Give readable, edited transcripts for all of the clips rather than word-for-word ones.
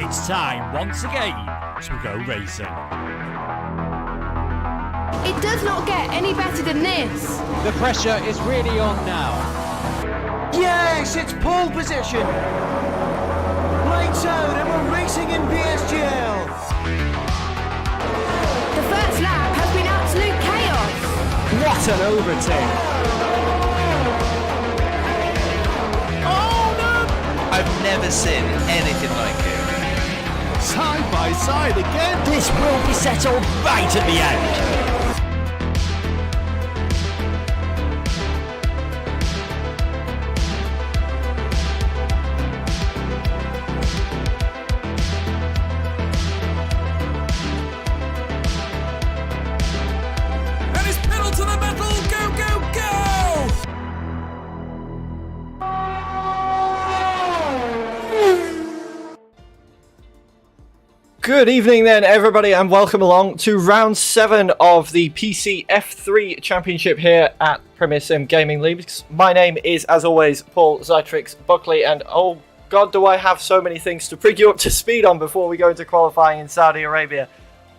It's time once again to go racing. It does not get any better than this. The pressure is really on now. Yes, it's pole position. Lights out and we're racing in PSGL. The first lap has been absolute chaos. What an overtake. Oh no! I've never seen anything like it. Side by side again. This will be settled right at the end. Good evening then everybody and welcome along to round 7 of the PC F3 Championship here at Premier Sim Gaming Leagues. My name is, as always, Paul Zytrix Buckley, and oh god do I have so many things to bring you up to speed on before we go into qualifying in Saudi Arabia.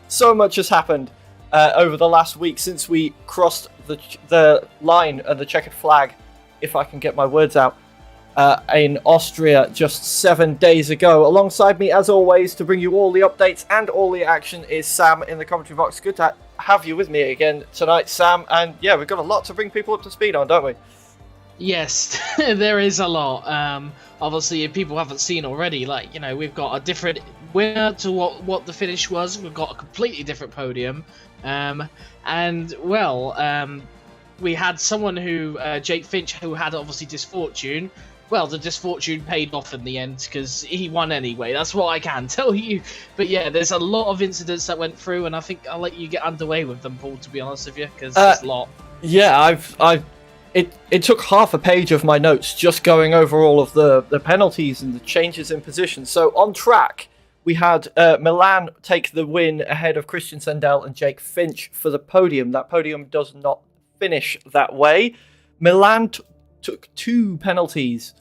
So much has happened over the last week since we crossed the line and the checkered flag, if I can get my words out, in Austria just 7 days ago. Alongside me, as always, to bring you all the updates and all the action is Sam in the commentary box. Good to have you with me again tonight, Sam. And yeah, we've got a lot to bring people up to speed on, don't we? Yes, there is a lot. Obviously, if people haven't seen already, we've got a different winner to what the finish was. We've got a completely different podium. We had someone who, Jake Finch, who had obviously disfortune. Well, the disfortune paid off in the end because he won anyway. That's what I can tell you. But yeah, there's a lot of incidents that went through, and I think I'll let you get underway with them, Paul, to be honest with you, because there's a lot. Yeah, it took half a page of my notes just going over all of the penalties and the changes in position. So on track, we had Milan take the win ahead of Christian Sendel and Jake Finch for the podium. That podium does not finish that way. Milan took 2 penalties,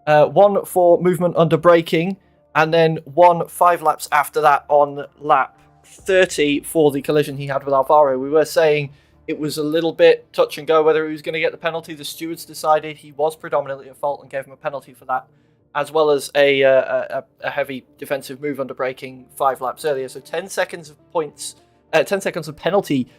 one for movement under braking, and then 5 laps after that on lap 30 for the collision he had with Alvaro. We were saying it was a little bit touch and go whether he was going to get the penalty. The stewards decided he was predominantly at fault and gave him a penalty for that, as well as a heavy defensive move under braking 5 laps earlier. So 10 seconds of penalty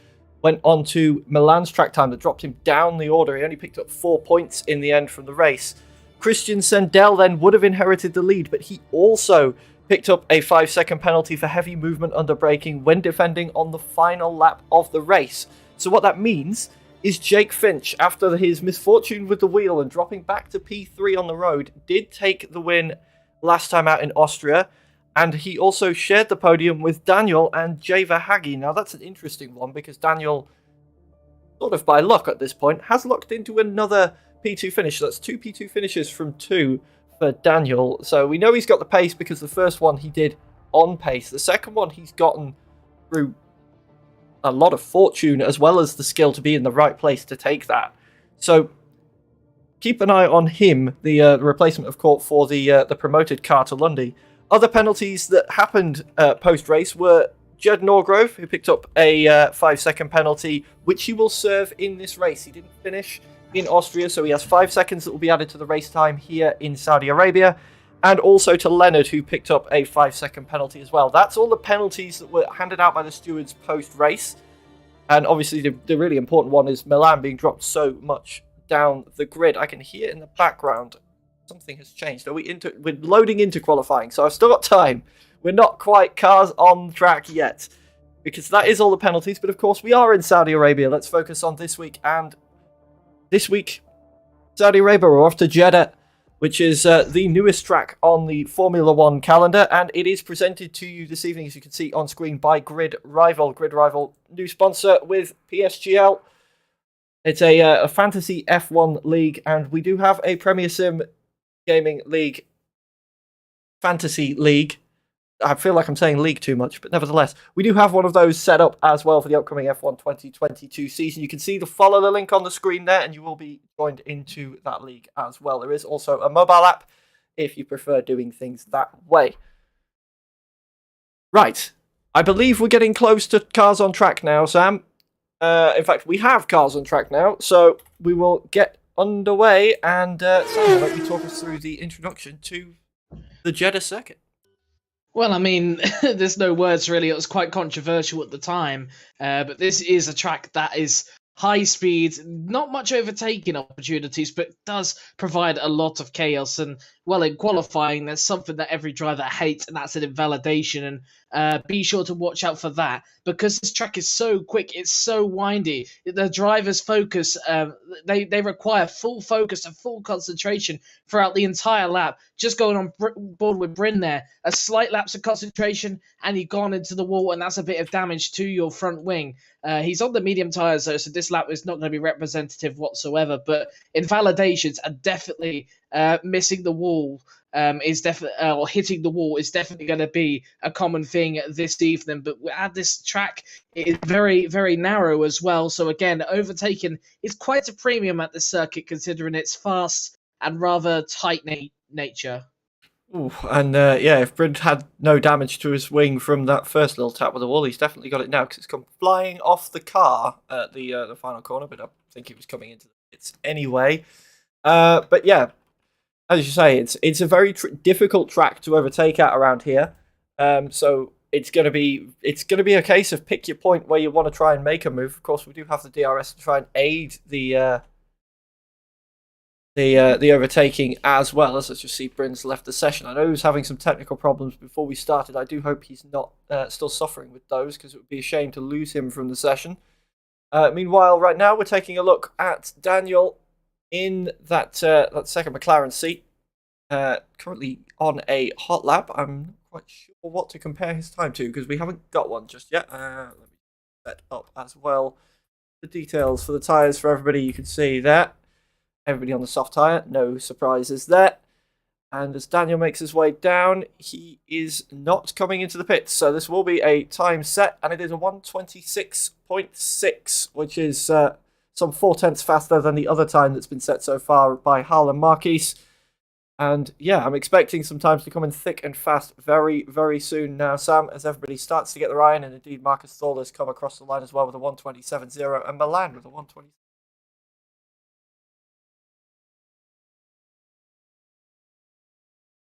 went on to Milan's track time that dropped him down the order. He only picked up 4 points in the end from the race. Christian Sendel then would have inherited the lead, but he also picked up a 5-second penalty for heavy movement under braking when defending on the final lap of the race. So what that means is Jake Finch, after his misfortune with the wheel and dropping back to P3 on the road, did take the win last time out in Austria. And he also shared the podium with Daniel and Java Hagi. Now, that's an interesting one because Daniel, sort of by luck at this point, has locked into another P2 finish. So that's 2 P2 finishes from 2 for Daniel. So we know he's got the pace because the first one he did on pace. The second one he's gotten through a lot of fortune as well as the skill to be in the right place to take that. So keep an eye on him, the replacement of court for the promoted Carter Lundy. Other penalties that happened post-race were Jed Norgrove, who picked up a 5-second penalty, which he will serve in this race. He didn't finish in Austria, so he has 5 seconds that will be added to the race time here in Saudi Arabia. And also to Leonard, who picked up a 5-second penalty as well. That's all the penalties that were handed out by the stewards post-race. And obviously the really important one is Milan being dropped so much down the grid. I can hear in the background something has changed. We're loading into qualifying, so I've still got time. We're not quite cars on track yet, because that is all the penalties. But of course, we are in Saudi Arabia. Let's focus on this week. And this week, Saudi Arabia, we're off to Jeddah, which is the newest track on the Formula 1 calendar. And it is presented to you this evening, as you can see on screen, by Grid Rival. Grid Rival, new sponsor with PSGL. It's a fantasy F1 league, and we do have a Premier Sim Gaming League, Fantasy League. I feel like I'm saying league too much, but nevertheless, we do have one of those set up as well for the upcoming F1 2022 season. You can follow the link on the screen there, and you will be joined into that league as well. There is also a mobile app if you prefer doing things that way. Right. I believe we're getting close to cars on track now, Sam. In fact, we have cars on track now, so we will get underway, and Sam will let you talk us through the introduction to the Jeddah circuit. Well, I mean, there's no words really. It was quite controversial at the time, but this is a track that is high speed, not much overtaking opportunities, but does provide a lot of chaos. And well, in qualifying, there's something that every driver hates, and that's an invalidation. And be sure to watch out for that because this track is so quick, it's so windy. The drivers focus, they require full focus and full concentration throughout the entire lap. Just going on board with Bryn there, a slight lapse of concentration, and you've gone into the wall, and that's a bit of damage to your front wing. He's on the medium tyres though, so this lap is not going to be representative whatsoever. But invalidations are definitely missing the wall. Is definitely or hitting the wall is definitely going to be a common thing this evening. But at this track, it is very, very narrow as well. So again, overtaking is quite a premium at this circuit considering its fast and rather tight nature. Ooh, and yeah, if Bryn had no damage to his wing from that first little tap with the wall, he's definitely got it now because it's come flying off the car at the final corner. But I think it was coming into the pits anyway. But yeah, as you say, it's a very difficult track to overtake at around here. So it's gonna be a case of pick your point where you want to try and make a move. Of course, we do have the DRS to try and aid the overtaking as well. As let's just see, Bryn's left the session. I know he was having some technical problems before we started. I do hope he's not still suffering with those because it would be a shame to lose him from the session. Meanwhile, right now we're taking a look at Daniel in that second McLaren seat, currently on a hot lap. I'm not quite sure what to compare his time to because we haven't got one just yet. Let me set up as well the details for the tyres for everybody. You can see that. Everybody on the soft tyre, no surprises there. And as Daniel makes his way down, he is not coming into the pits. So this will be a time set, and it is a 1:26.6, which is some 0.4 faster than the other time that's been set so far by Harlan Marquis. And yeah, I'm expecting some times to come in thick and fast very, very soon now, Sam, as everybody starts to get their eye in. And indeed, Marcus Thor has come across the line as well with a 1:27.0, and Milan with a 1:20.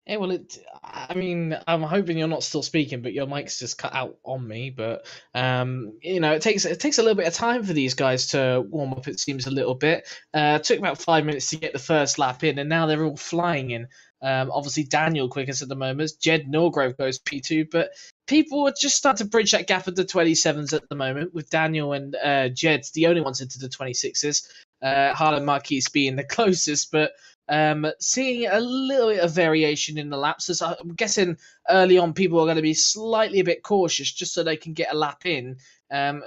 Yeah, well, I mean, I'm hoping you're not still speaking, but your mic's just cut out on me. But it takes a little bit of time for these guys to warm up. It seems a little bit. Took about 5 minutes to get the first lap in, and now they're all flying in. Obviously, Daniel quickest at the moment. Jed Norgrove goes P2, but people are just starting to bridge that gap of the 27s at the moment, with Daniel and Jed the only ones into the 26s. Harlan Marquis being the closest, but seeing a little bit of variation in the laps. As I'm guessing early on, people are going to be slightly a bit cautious just so they can get a lap in.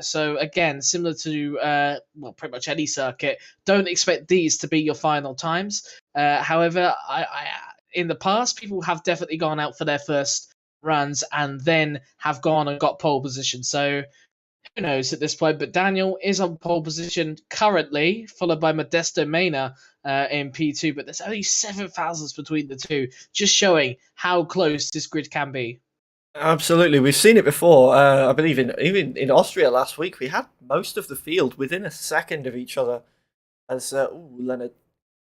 So again, similar to pretty much any circuit, don't expect these to be your final times. However, I in the past, people have definitely gone out for their first runs and then have gone and got pole position. So who knows at this point, but Daniel is on pole position currently, followed by Modesto Mena in P2, but there's only 7 thousandths between the two, just showing how close this grid can be. Absolutely, we've seen it before. I believe even in Austria last week, we had most of the field within a second of each other as Leonard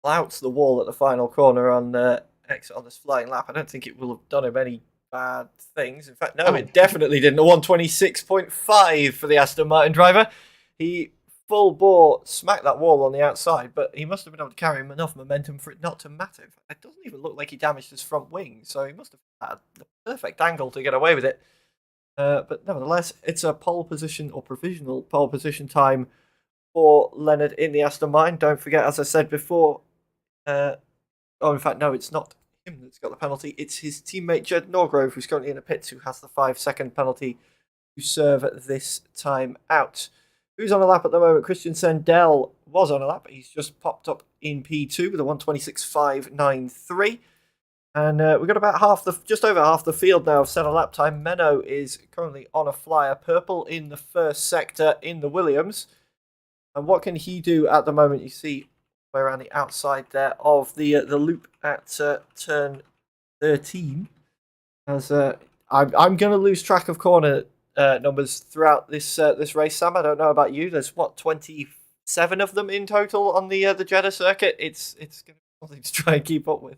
flouts the wall at the final corner on this flying lap. I don't think it will have done him any bad things. In fact, no, it definitely didn't. A 1:26.5 for the Aston Martin driver. He full bore smacked that wall on the outside, but he must have been able to carry him enough momentum for it not to matter. It doesn't even look like he damaged his front wing, so he must have had the perfect angle to get away with it. But nevertheless, it's a pole position or provisional pole position time for Leonard in the Aston Martin. Don't forget, as I said before, in fact, no, it's not him that's got the penalty. It's his teammate Jed Norgrove, who's currently in the pits, who has the 5-second penalty to serve this time out. Who's on a lap at the moment? Christian Sendel was on a lap. He's just popped up in P2 with a 1:26.593. And we've got about just over half the field now set on lap time. Menno is currently on a flyer, purple in the first sector in the Williams. And what can he do at the moment? You see we're around the outside there of the loop at turn 13. As I'm going to lose track of corner numbers throughout this race, Sam. I don't know about you. There's 27 of them in total on the Jeddah circuit. It's going to be something to try and keep up with.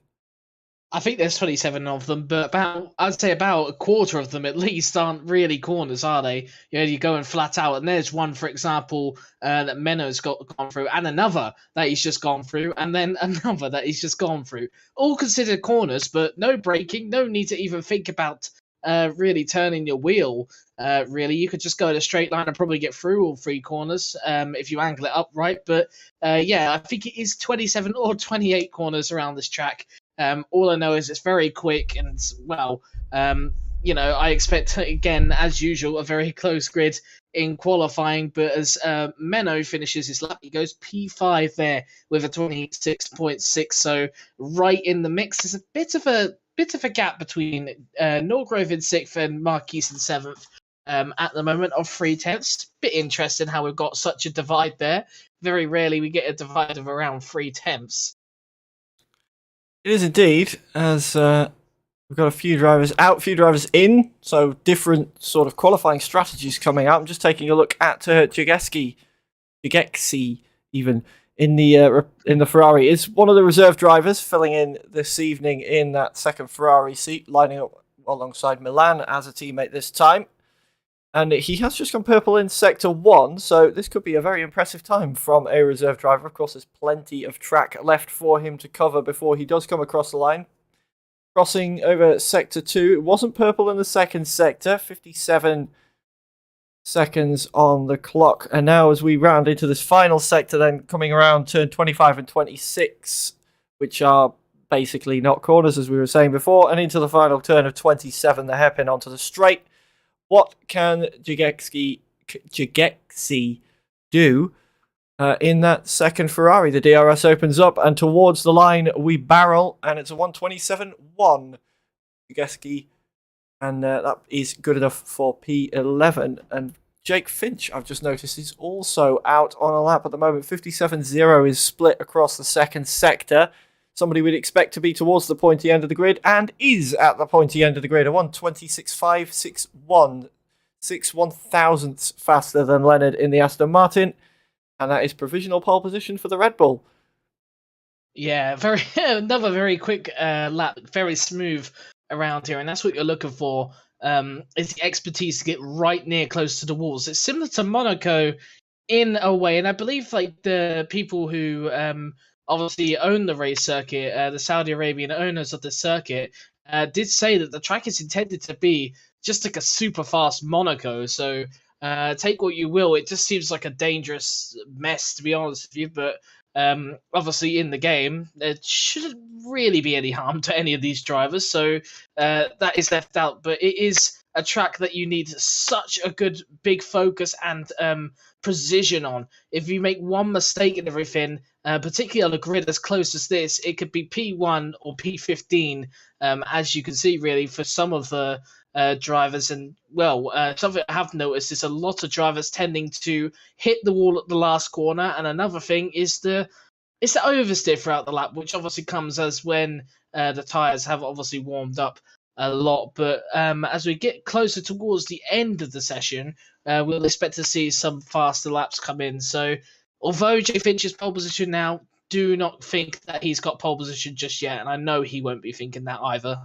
I think there's 27 of them, but I'd say about a quarter of them at least aren't really corners, are they? You're going flat out, and there's one, for example, that Menno's gone through, and another that he's just gone through, and then another that he's just gone through. All considered corners, but no braking, no need to even think about really turning your wheel. Really, you could just go in a straight line and probably get through all 3 corners if you angle it up right. But I think it is 27 or 28 corners around this track. All I know is it's very quick and, I expect, again, as usual, a very close grid in qualifying. But as Menno finishes his lap, he goes P5 there with a 26.6. So right in the mix. There's a bit of a gap between Norgrove in 6th and Marquise in 7th at the moment of 3/10. Bit interesting how we've got such a divide there. Very rarely we get a divide of around 3/10. It is indeed, as we've got a few drivers out, a few drivers in, so different sort of qualifying strategies coming out. I'm just taking a look at Jageski even in the Ferrari. Is one of the reserve drivers filling in this evening in that second Ferrari seat, lining up alongside Milan as a teammate this time. And he has just gone purple in Sector 1, so this could be a very impressive time from a reserve driver. Of course, there's plenty of track left for him to cover before he does come across the line. Crossing over Sector 2, it wasn't purple in the second sector, 57 seconds on the clock. And now as we round into this final sector, then coming around turn 25 and 26, which are basically not corners, as we were saying before, and into the final turn of 27, the hairpin onto the straight. What can Jageksi do in that second Ferrari? The DRS opens up, and towards the line we barrel, and it's a 1:27.1. Jageski, and that is good enough for P11. And Jake Finch, I've just noticed, is also out on a lap at the moment. 57.0 is split across the second sector. Somebody we'd expect to be towards the pointy end of the grid, and is at the pointy end of the grid. A 1:26.561, 6/1000ths faster than Leonard in the Aston Martin, and that is provisional pole position for the Red Bull. Yeah, another very quick lap, very smooth around here, and that's what you're looking for. Is the expertise to get right near close to the walls. It's similar to Monaco in a way, and I believe like the people who obviously own the race circuit, the Saudi Arabian owners of the circuit, did say that the track is intended to be just like a super fast Monaco. So take what you will. It just seems like a dangerous mess, to be honest with you. But obviously in the game, there shouldn't really be any harm to any of these drivers. So that is left out. But it is a track that you need such a good big focus and precision on. If you make one mistake in everything, particularly on a grid as close as this, it could be P1 or P15, as you can see really for some of the drivers. And something I have noticed is a lot of drivers tending to hit the wall at the last corner. And another thing is the oversteer throughout the lap, which obviously comes as when the tyres have obviously warmed up a lot. But as we get closer towards the end of the session, we'll expect to see some faster laps come in. So although Jay Finch is pole position now, do not think that he's got pole position just yet, and I know he won't be thinking that either.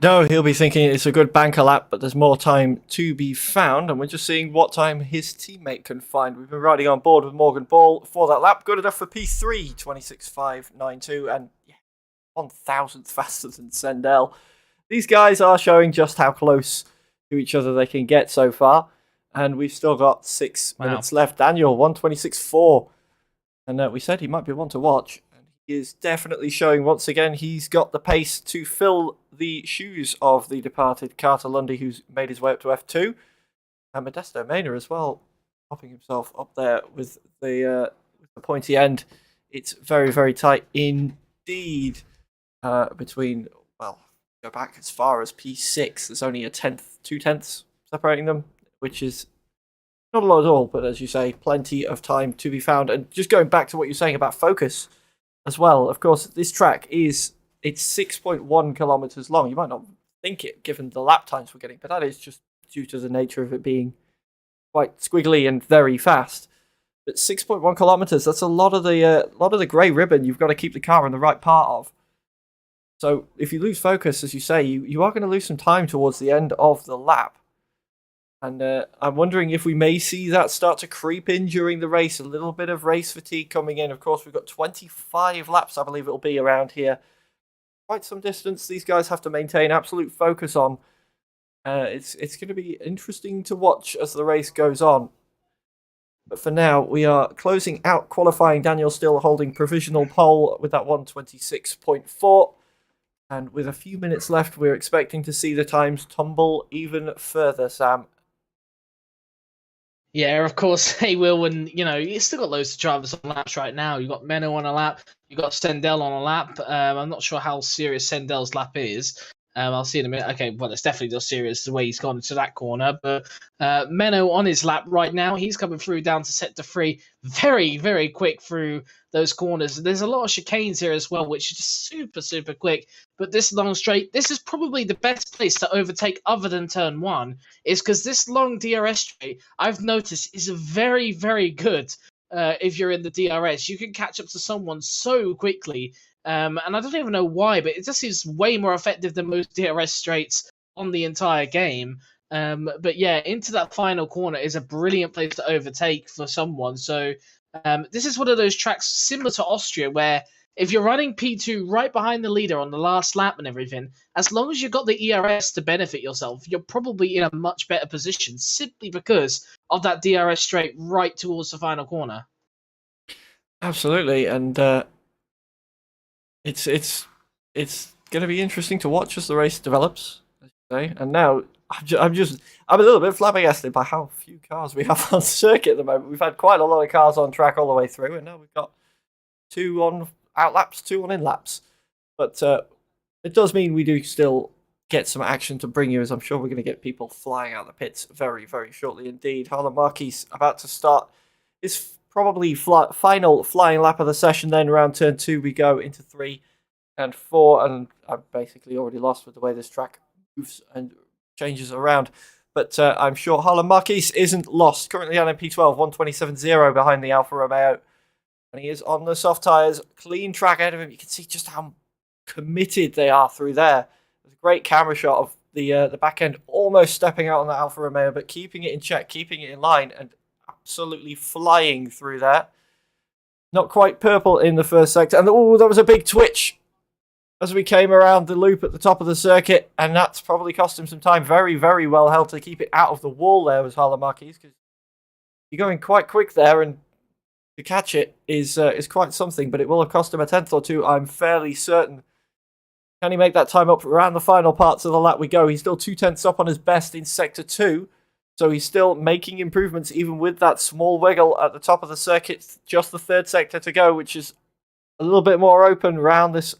No, he'll be thinking it's a good banker lap, but there's more time to be found, and we're just seeing what time his teammate can find. We've been riding on board with Morgan Ball for that lap. Good enough for P3, 26.592, and 1,000th faster than Sendell. These guys are showing just how close to each other they can get so far, and we've still got 6 minutes left. Daniel, 1:26.4, and we said he might be one to watch. He is definitely showing once again he's got the pace to fill the shoes of the departed Carter Lundy, who's made his way up to F2. And Modesto Mena as well, popping himself up there with the pointy end. It's very, very tight indeed between, go back as far as P6. There's only 2/10 separating them, which is not a lot at all, but as you say, plenty of time to be found. And just going back to what you're saying about focus as well, of course, this track it's 6.1 kilometers long. You might not think it, given the lap times we're getting, but that is just due to the nature of it being quite squiggly and very fast. But 6.1 kilometers, that's a lot of the grey ribbon you've got to keep the car in the right part of. So if you lose focus, as you say, you are going to lose some time towards the end of the lap. And I'm wondering if we may see that start to creep in during the race, a little bit of race fatigue coming in. Of course, we've got 25 laps, I believe it'll be, around here. Quite some distance these guys have to maintain absolute focus on. It's going to be interesting to watch as the race goes on. But for now, we are closing out qualifying. Daniel still holding provisional pole with that 1:26.4. And with a few minutes left, we're expecting to see the times tumble even further, Sam. Yeah, of course they will, and you've still got loads of drivers on laps right now. You've got Menno on a lap, you've got Sendel on a lap. I'm not sure how serious Sendel's lap is. I'll see in a minute. Okay, well, it's definitely not serious the way he's gone into that corner. But Menno on his lap right now, he's coming through down to sector 3, very, very quick through those corners. There's a lot of chicanes here as well, which is just super, super quick. But this long straight, this is probably the best place to overtake other than turn 1, is because this long DRS straight, I've noticed, is very, very good. If you're in the DRS, you can catch up to someone so quickly. And I don't even know why, but it just seems way more effective than most DRS straights on the entire game. But yeah, into that final corner is a brilliant place to overtake for someone. So this is one of those tracks similar to Austria, where if you're running P2 right behind the leader on the last lap and everything, as long as you've got the ERS to benefit yourself, you're probably in a much better position simply because of that DRS straight right towards the final corner. Absolutely, and it's going to be interesting to watch as the race develops, as you say. And now I'm a little bit flabbergasted by how few cars we have on circuit at the moment. We've had quite a lot of cars on track all the way through, and now we've got 2 on out laps, 2 on in laps. But it does mean we do still get some action to bring you, as I'm sure we're going to get people flying out the pits very, very shortly indeed. Harlan Marquis about to start his probably final flying lap of the session. Then around turn 2 we go into 3 and 4, and I'm basically already lost with the way this track moves and changes around. But I'm sure Harlan Marquis isn't lost. Currently on MP12, 1:27.0 behind the Alfa Romeo. And he is on the soft tyres, clean track ahead of him. You can see just how committed they are through there. There's a great camera shot of the back end almost stepping out on the Alfa Romeo, but keeping it in check, keeping it in line, and absolutely flying through there. Not quite purple in the first sector. And oh, there was a big twitch as we came around the loop at the top of the circuit, and that's probably cost him some time. Very, very well held to keep it out of the wall there was Harlan Marquis, because you're going quite quick there, and to catch it is quite something, but it will have cost him a tenth or two, I'm fairly certain. Can he make that time up around the final parts of the lap we go? He's still 2 tenths up on his best in sector 2, so he's still making improvements even with that small wiggle at the top of the circuit. Just the 3rd sector to go, which is a little bit more open around this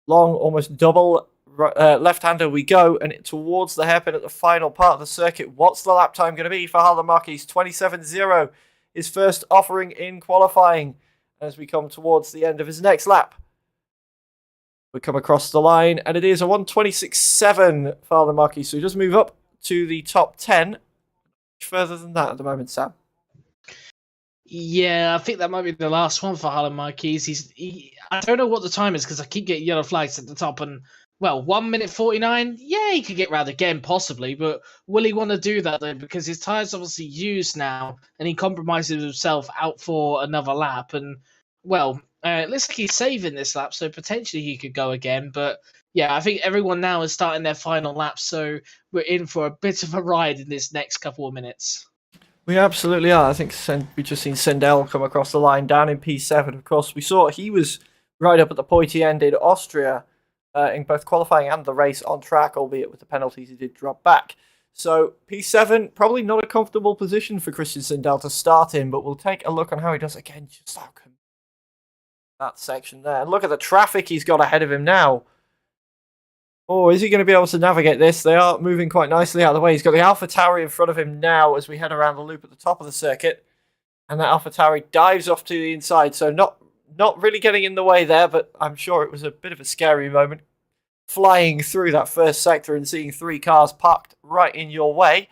long, almost double left-hander we go, and towards the hairpin at the final part of the circuit. What's the lap time going to be for Harlan Marquis? 27.0. His first offering in qualifying as we come towards the end of his next lap. We come across the line, and it is a 1:26.7 for Harlan Marquis, so he does move up to the top 10. Much further than that at the moment, Sam. Yeah, I think that might be the last one for Harlan Marquis. I don't know what the time is because I keep getting yellow flags at the top, and well, 1:49. Yeah, he could get round again, possibly, but will he want to do that though? Because his tyres obviously used now, and he compromises himself out for another lap. And well, it looks like he's saving this lap, so potentially he could go again. But yeah, I think everyone now is starting their final lap, so we're in for a bit of a ride in this next couple of minutes. We absolutely are. I think we've just seen Sendel come across the line down in P7. Of course, we saw he was right up at the pointy end in Austria in both qualifying and the race on track, albeit with the penalties he did drop back. So P7, probably not a comfortable position for Christian Sendel to start in, but we'll take a look on how he does again. Just how that section there. And look at the traffic he's got ahead of him now. Oh, is he going to be able to navigate this? They are moving quite nicely out of the way. He's got the AlphaTauri in front of him now as we head around the loop at the top of the circuit. And that AlphaTauri dives off to the inside, so not really getting in the way there, but I'm sure it was a bit of a scary moment. flying through that first sector and seeing 3 cars parked right in your way.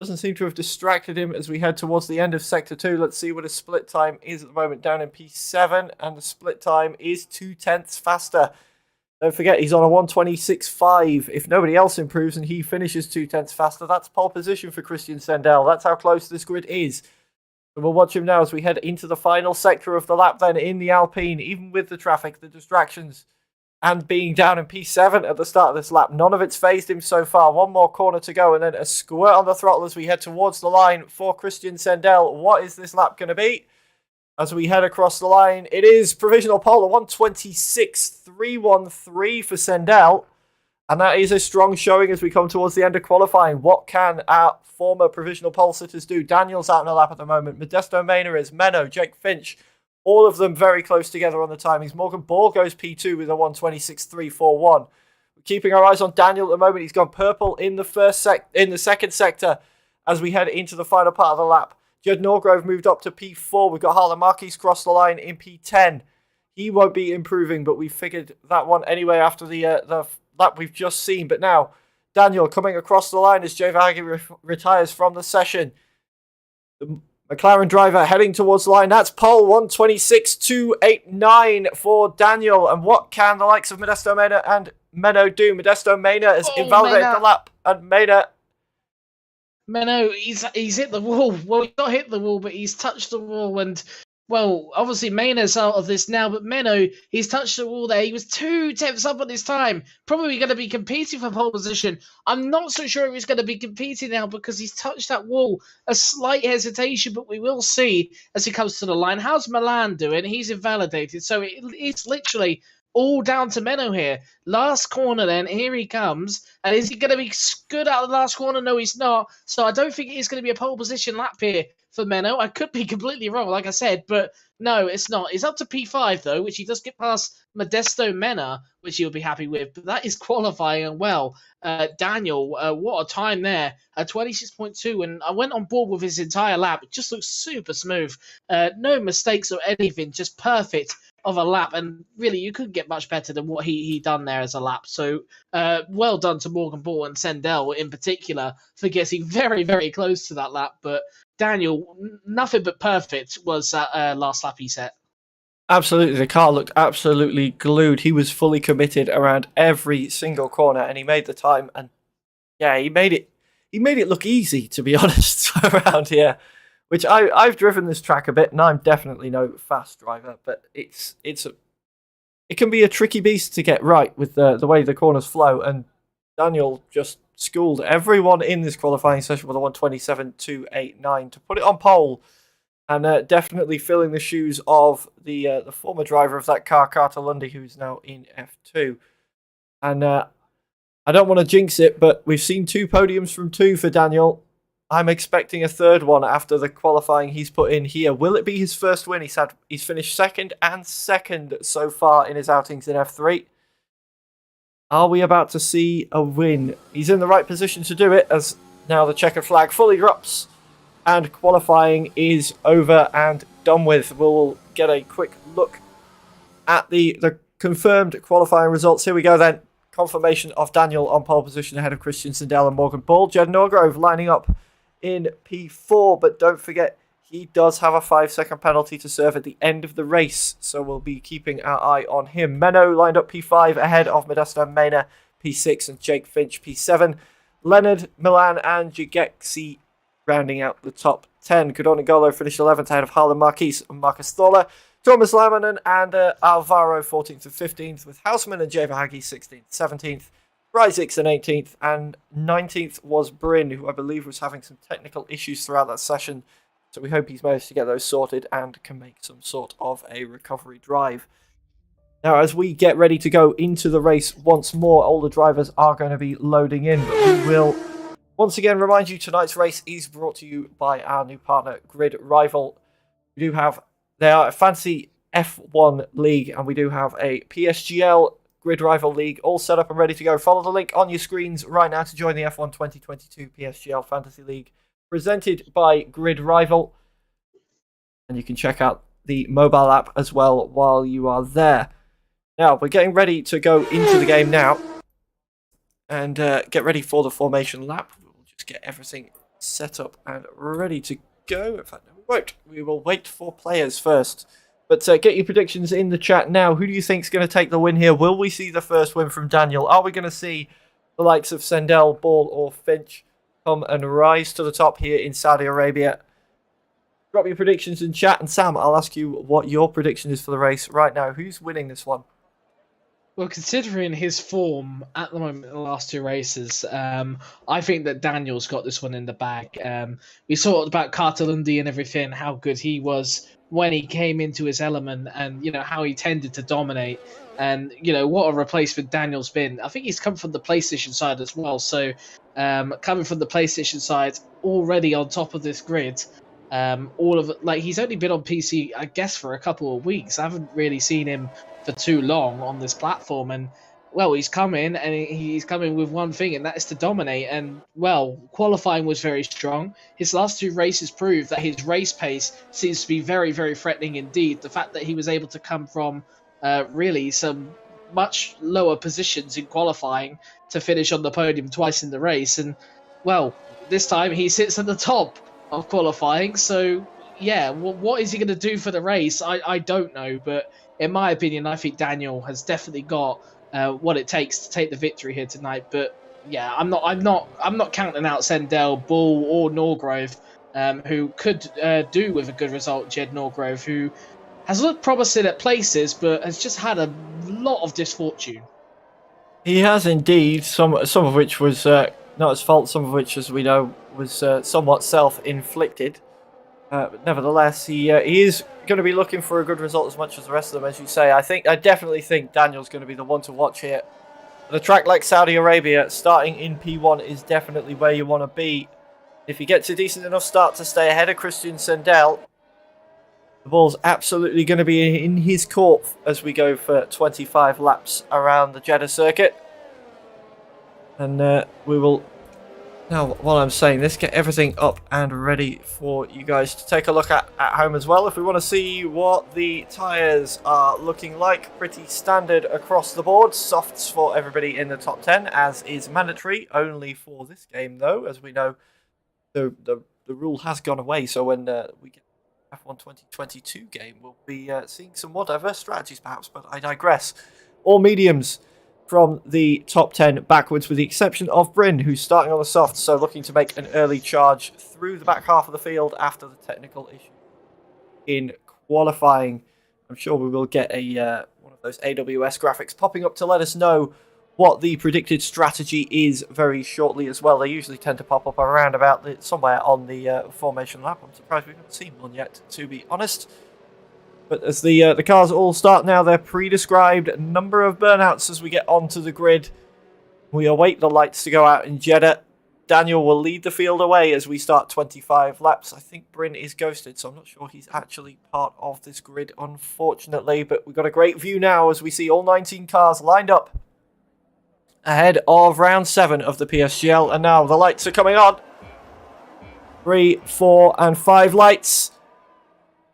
Doesn't seem to have distracted him as we head towards the end of Sector 2. Let's see what his split time is at the moment down in P7. And the split time is 0.2 faster. Don't forget, he's on a 1:26.5. If nobody else improves and he finishes 0.2 faster, that's pole position for Christian Sendel. That's how close this grid is. So we'll watch him now as we head into the final sector of the lap then in the Alpine. Even with the traffic, the distractions, and being down in P7 at the start of this lap, none of it's phased him so far. One more corner to go and then a squirt on the throttle as we head towards the line for Christian Sendel. What is this lap going to be? As we head across the line, it is provisional pole, a 1:26.313 for Sendel. And that is a strong showing as we come towards the end of qualifying. What can our former provisional pole sitters do? Daniel's out in a lap at the moment. Modesto Mena is, Menno, Jake Finch, all of them very close together on the timings. Morgan Ball goes P2 with a 1:26.341. We're keeping our eyes on Daniel at the moment. He's gone purple in the second sector as we head into the final part of the lap. Jed Norgrove moved up to P4. We've got Harlan Marquis cross the line in P10. He won't be improving, but we figured that one anyway after the lap we've just seen. But now, Daniel coming across the line as Jay Vahagi retires from the session. The McLaren driver heading towards the line. That's pole 1:26.289 for Daniel. And what can the likes of Modesto Mena and Menno do? Modesto Mena has invalidated the lap. And Menno, he's hit the wall. Well, he's not hit the wall, but he's touched the wall. And, well, obviously Mena's out of this now, but Menno, he's touched the wall there. He was 2 tenths up at this time. Probably going to be competing for pole position. I'm not so sure if he's going to be competing now because he's touched that wall. A slight hesitation, but we will see as he comes to the line. How's Milan doing? He's invalidated. So it's literally all down to Menno here. Last corner then, here he comes. And is he going to be good out of the last corner? No, he's not. So I don't think it's going to be a pole position lap here for Menno. I could be completely wrong, like I said, but no, it's not. He's up to P5, though, which he does get past Modesto Mena, which he'll be happy with. But that is qualifying and well. Daniel, what a time there. 26.2, and I went on board with his entire lap. It just looks super smooth. No mistakes or anything, just perfect of a lap, and really you couldn't get much better than what he done there as a lap. So well done to Morgan Ball and Sendel in particular for getting very, very close to that lap. But Daniel, nothing but perfect was that last lap he set. Absolutely, the car looked absolutely glued. He was fully committed around every single corner, and he made the time. And yeah, he made it look easy, to be honest, around here. Which I've driven this track a bit, and I'm definitely no fast driver, but it can be a tricky beast to get right with the way the corners flow, and Daniel just schooled everyone in this qualifying session with a 1:27.289 to put it on pole, and definitely filling the shoes of the former driver of that car, Carter Lundy, who's now in F2. And I don't want to jinx it, but we've seen 2 podiums from 2 for Daniel. I'm expecting a third one after the qualifying he's put in here. Will it be his first win? He's finished second so far in his outings in F3. Are we about to see a win? He's in the right position to do it as now the checkered flag fully drops and qualifying is over and done with. We'll get a quick look at the confirmed qualifying results. Here we go then. Confirmation of Daniel on pole position ahead of Christian Sendel and Morgan Ball. Jed Norgrove lining up in P4, but don't forget he does have a 5-second penalty to serve at the end of the race, so we'll be keeping our eye on him. Menno lined up P5 ahead of Modesto Mena, P6, and Jake Finch P7. Leonard, Milan, and Jagexi rounding out the top 10. Codonigolo finished 11th ahead of Harlan Marquis and Marcus Thola. Thomas Lamanen and Alvaro 14th and 15th, with Houseman and Jay Vahagi 16th, 17th. Bryzix in 18th, and 19th was Bryn, who I believe was having some technical issues throughout that session. So we hope he's managed to get those sorted and can make some sort of a recovery drive. Now, as we get ready to go into the race once more, all the drivers are going to be loading in, but we will once again remind you tonight's race is brought to you by our new partner, Grid Rival. They are a fancy F1 league, and we do have a PSGL Grid Rival League all set up and ready to go. Follow the link on your screens right now to join the F1 2022 PSGL Fantasy League presented by Grid Rival. And you can check out the mobile app as well while you are there. Now, we're getting ready to go into the game now. And get ready for the formation lap. We'll just get everything set up and ready to go. In fact, no, we won't. We will wait for players first. But get your predictions in the chat now. Who do you think is going to take the win here? Will we see the first win from Daniel? Are we going to see the likes of Sendel, Ball, or Finch come and rise to the top here in Saudi Arabia? Drop your predictions in chat. And Sam, I'll ask you what your prediction is for the race right now. Who's winning this one? Well, considering his form at the moment in the last two races, I think that Daniel's got this one in the bag. We saw about Cartalundi and everything, how good he was when he came into his element and, how he tended to dominate. And, what a replacement Daniel's been. I think he's come from the PlayStation side as well. So, coming from the PlayStation side, already on top of this grid, he's only been on PC, I guess, for a couple of weeks. I haven't really seen him for too long on this platform, and he's come in and he's coming with one thing, and that is to dominate. And qualifying was very strong. His last two races proved that his race pace seems to be very, very threatening indeed. The fact that he was able to come from really some much lower positions in qualifying to finish on the podium twice in the race, and this time he sits at the top of qualifying. So what is he going to do for the race? I don't know, but in my opinion, I think Daniel has definitely got what it takes to take the victory here tonight. But I'm not counting out Sendel, Bull, or Norgrove, who could do with a good result. Jed Norgrove, who has looked promising at places, but has just had a lot of misfortune. He has indeed, some of which was not his fault, some of which, as we know, was somewhat self-inflicted. But nevertheless, he is going to be looking for a good result as much as the rest of them, as you say. I definitely think Daniel's going to be the one to watch here. But a track like Saudi Arabia, starting in P1 is definitely where you want to be. If he gets a decent enough start to stay ahead of Christian Sendel, the ball's absolutely going to be in his court as we go for 25 laps around the Jeddah circuit. And we will... Now, while I'm saying this, get everything up and ready for you guys to take a look at home as well. If we want to see what the tyres are looking like, pretty standard across the board. Softs for everybody in the top 10, as is mandatory. Only for this game, though, as we know, the rule has gone away. So when we get F1 2022 game, we'll be seeing some more diverse strategies, perhaps. But I digress. All mediums from the top 10 backwards, with the exception of Bryn, who's starting on the soft, so looking to make an early charge through the back half of the field after the technical issue in qualifying. I'm sure we will get a one of those AWS graphics popping up to let us know what the predicted strategy is very shortly as well. They usually tend to pop up around about somewhere on the formation lap. I'm surprised we haven't seen one yet, to be honest. But as the cars all start now, their pre-described number of burnouts as we get onto the grid. We await the lights to go out in Jeddah. Daniel will lead the field away as we start 25 laps. I think Bryn is ghosted, so I'm not sure he's actually part of this grid, unfortunately. But we've got a great view now as we see all 19 cars lined up ahead of round 7 of the PSGL. And now the lights are coming on. 3, 4, and 5 lights.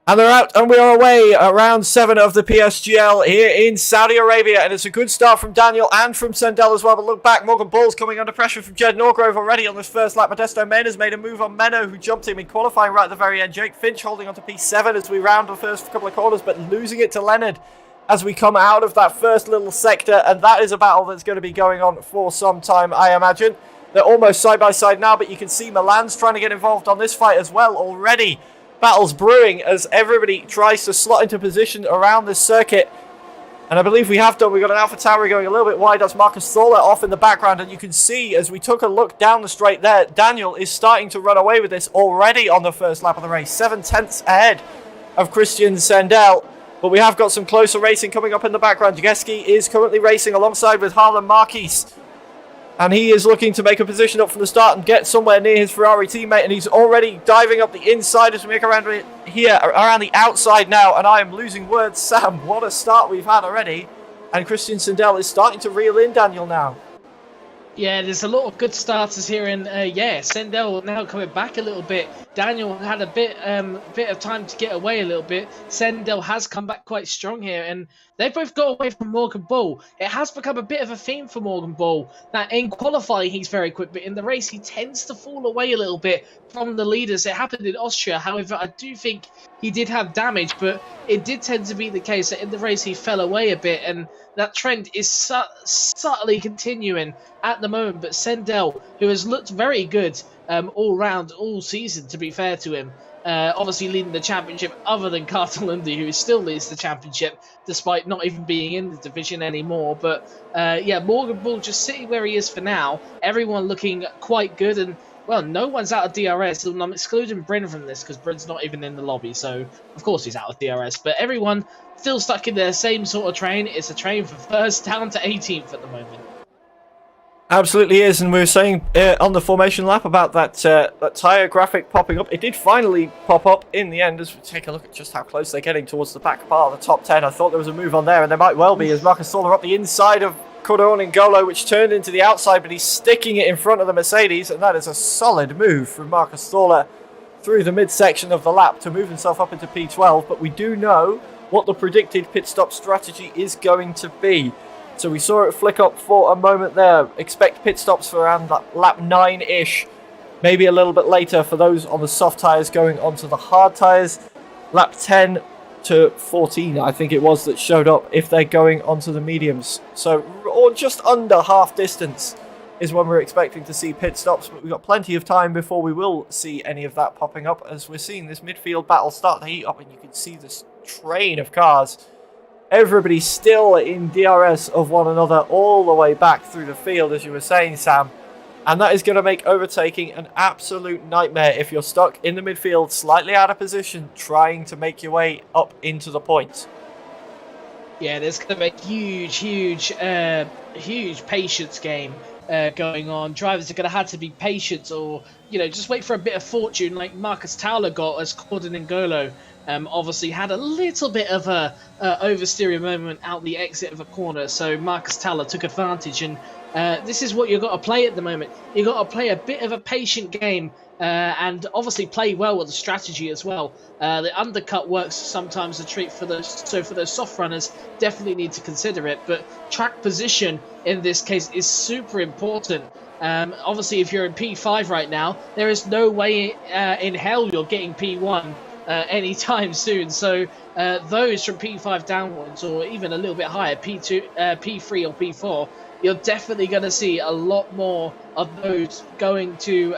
And they're out, and we are away at round 7 of the PSGL here in Saudi Arabia. And it's a good start from Daniel and from Sendel as well. But look back, Morgan Ball's coming under pressure from Jed Norgrove already on this first lap. Modesto Mena's made a move on Meno, who jumped him in qualifying right at the very end. Jake Finch holding on to P7 as we round the first couple of corners, but losing it to Leonard as we come out of that first little sector. And that is a battle that's going to be going on for some time, I imagine. They're almost side by side now, but you can see Milan's trying to get involved on this fight as well already. Battles brewing as everybody tries to slot into position around this circuit. And I believe we have done. We've got an AlphaTauri going a little bit wide. That's Marcus Thaler off in the background. And you can see as we took a look down the straight there, Daniel is starting to run away with this already on the first lap of the race. 7/10 ahead of Christian Sendel. But we have got some closer racing coming up in the background. Jageski is currently racing alongside with Harlan Marquis. And he is looking to make a position up from the start and get somewhere near his Ferrari teammate. And he's already diving up the inside as we make around here, around the outside now. And I am losing words. Sam, what a start we've had already. And Christian Sendel is starting to reel in Daniel now. Yeah, there's a lot of good starters here, and Sendel now coming back a little bit. Daniel had a bit of time to get away a little bit. Sendell has come back quite strong here, and they both got away from Morgan Bull. It has become a bit of a theme for Morgan Bull that in qualifying he's very quick, but in the race he tends to fall away a little bit from the leaders. It happened in Austria. However, I do think he did have damage, but it did tend to be the case that in the race he fell away a bit, and that trend is subtly continuing at the moment. But Sendell, who has looked very good all round, all season, to be fair to him, obviously leading the championship, other than Cartalundi, who still leads the championship despite not even being in the division anymore. But yeah, Morgan Bull just sitting where he is for now. Everyone looking quite good, and well, no one's out of DRS, and I'm excluding Bryn from this because Bryn's not even in the lobby, so of course he's out of DRS. But everyone still stuck in their same sort of train. It's a train from first down to 18th at the moment. Absolutely is, and we were saying on the formation lap about that tyre graphic popping up. It did finally pop up in the end as we take a look at just how close they're getting towards the back part of the top 10. I thought there was a move on there, and there might well be, as Marcus Stoller up the inside of Cordoon N'Golo, which turned into the outside, but he's sticking it in front of the Mercedes, and that is a solid move from Marcus Stoller through the midsection of the lap to move himself up into P12. But we do know what the predicted pit stop strategy is going to be. So we saw it flick up for a moment there. Expect pit stops for around that lap 9-ish. Maybe a little bit later for those on the soft tyres going onto the hard tyres. Lap 10 to 14, I think it was, that showed up if they're going onto the mediums. So, or just under half distance is when we're expecting to see pit stops. But we've got plenty of time before we will see any of that popping up, as we're seeing this midfield battle start to heat up, and you can see this train of cars. Everybody still in DRS of one another all the way back through the field, as you were saying, Sam. And that is going to make overtaking an absolute nightmare if you're stuck in the midfield, slightly out of position, trying to make your way up into the points. Yeah, there's going to be a huge patience game going on. Drivers are going to have to be patient, or just wait for a bit of fortune, like Marcus Towler got as Cordoon N'Golo. Obviously had a little bit of a oversteering moment out the exit of a corner, so Marcus Towler took advantage, and this is what you've got to play at the moment. You've got to play a bit of a patient game, and obviously play well with the strategy as well. The undercut works sometimes a treat for those, so for those soft runners, definitely need to consider it. But track position in this case is super important. Obviously, if you're in P5 right now, there is no way in hell you're getting P1 anytime soon. So those from P5 downwards, or even a little bit higher, P2, P3 or P4, you're definitely going to see a lot more of those going to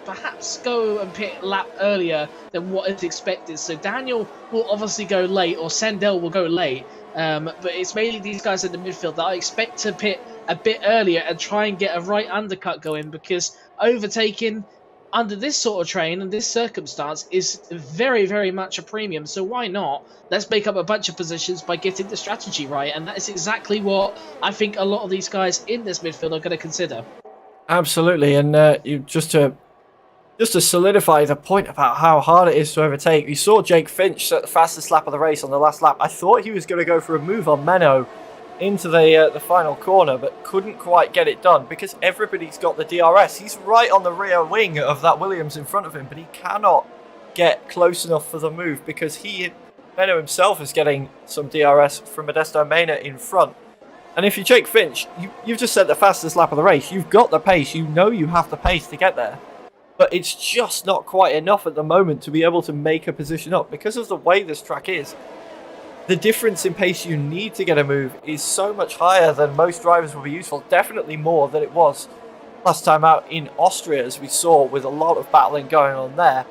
perhaps go and pit lap earlier than what is expected. So Daniel will obviously go late, or Sendell will go late, but it's mainly these guys in the midfield that I expect to pit a bit earlier and try and get a right undercut going, because overtaking under this sort of train and this circumstance is very, very much a premium. So why not? Let's make up a bunch of positions by getting the strategy right, and that is exactly what I think a lot of these guys in this midfield are going to consider. Absolutely, and just to solidify the point about how hard it is to overtake, you saw Jake Finch set the fastest lap of the race on the last lap. I thought he was going to go for a move on Menno into the final corner, but couldn't quite get it done because everybody's got the DRS. He's right on the rear wing of that Williams in front of him, but he cannot get close enough for the move because Menno himself is getting some DRS from Modesto Mena in front. And if you're Jake Finch, you've just set the fastest lap of the race. You've got the pace. You know you have the pace to get there. But it's just not quite enough at the moment to be able to make a position up because of the way this track is. The difference in pace you need to get a move is so much higher than most drivers will be useful. Definitely more than it was last time out in Austria, as we saw, with a lot of battling going on there.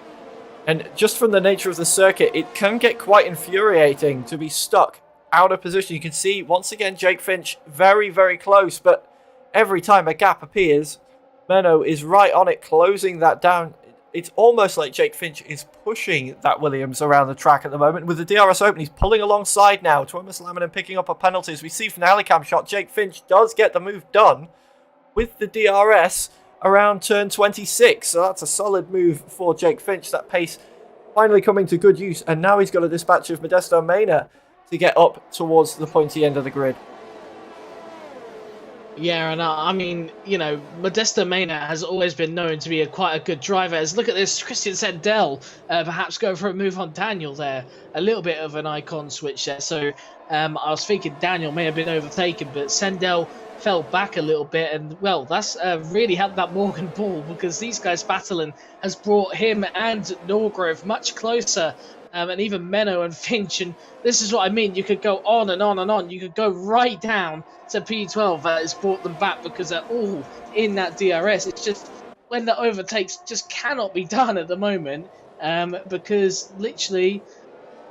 And just from the nature of the circuit, it can get quite infuriating to be stuck out of position. You can see, once again, Jake Finch very, very close, but every time a gap appears, Menno is right on it, closing that down. It's almost like Jake Finch is pushing that Williams around the track at the moment. With the DRS open, he's pulling alongside now. Thomas Laminen picking up a penalty. As we see from the Helicam shot, Jake Finch does get the move done with the DRS around turn 26. So that's a solid move for Jake Finch. That pace finally coming to good use. And now he's got a dispatch of Modesto Mena to get up towards the pointy end of the grid. Yeah, and I mean, Modesto Mena has always been known to be quite a good driver. As look at this, Christian Sendell perhaps go for a move on Daniel there. A little bit of an icon switch there. So I was thinking Daniel may have been overtaken, but Sendell fell back a little bit. And, well, that's really helped that Morgan Ball because these guys battling has brought him and Norgrove much closer. And even Menno and Finch, and this is what I mean. You could go on and on and on. You could go right down to P12 that has brought them back because they're all in that DRS. It's just when the overtakes just cannot be done at the moment because literally,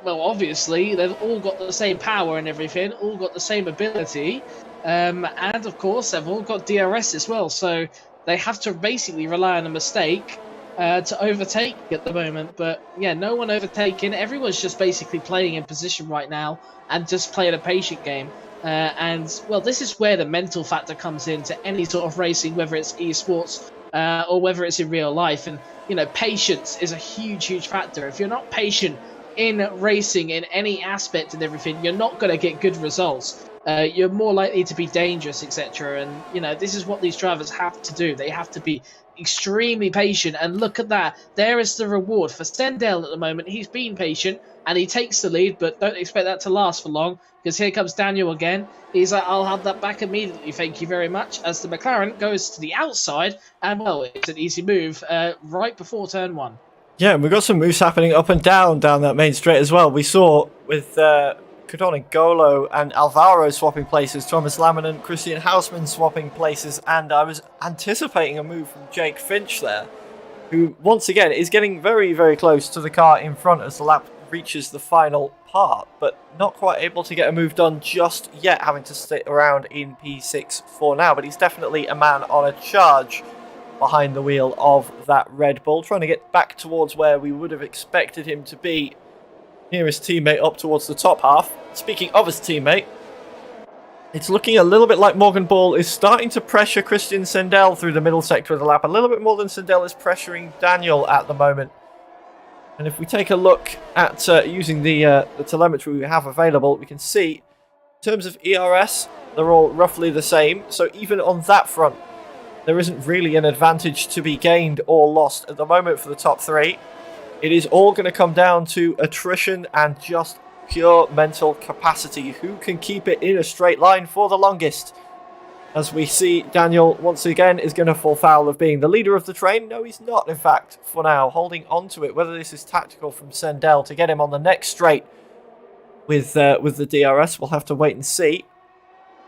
well, obviously, they've all got the same power and everything, all got the same ability, and of course, they've all got DRS as well. So they have to basically rely on a mistake to overtake at the moment. But yeah, no one overtaking. Everyone's just basically playing in position right now and just playing a patient game. And well, this is where the mental factor comes into any sort of racing, whether it's esports or whether it's in real life. And patience is a huge factor. If you're not patient in racing in any aspect and everything, you're not going to get good results. You're more likely to be dangerous, etc. And this is what these drivers have to do. They have to be extremely patient, and look at that. There is the reward for Sendell at the moment. He's been patient and he takes the lead, but don't expect that to last for long because here comes Daniel again. He's like, I'll have that back immediately, thank you very much, as the McLaren goes to the outside, and well, it's an easy move right before turn 1. Yeah, and we've got some moves happening up and down that main straight as well. We saw with Cardone Golo and Alvaro swapping places, Thomas Laminen, Christian Hausmann swapping places, and I was anticipating a move from Jake Finch there, who once again is getting very close to the car in front as the lap reaches the final part, but not quite able to get a move done just yet, having to sit around in P6 for now. But he's definitely a man on a charge behind the wheel of that Red Bull, trying to get back towards where we would have expected him to be, near his teammate up towards the top half. Speaking of his teammate, it's looking a little bit like Morgan Ball is starting to pressure Christian Sendell through the middle sector of the lap, a little bit more than Sendell is pressuring Daniel at the moment. And if we take a look at using the telemetry we have available, we can see in terms of ERS, they're all roughly the same. So even on that front, there isn't really an advantage to be gained or lost at the moment for the top three. It is all going to come down to attrition and just pure mental capacity. Who can keep it in a straight line for the longest? As we see, Daniel once again is going to fall foul of being the leader of the train. No, he's not, in fact, for now, holding on to it. Whether this is tactical from Sendell to get him on the next straight with the DRS, we'll have to wait and see.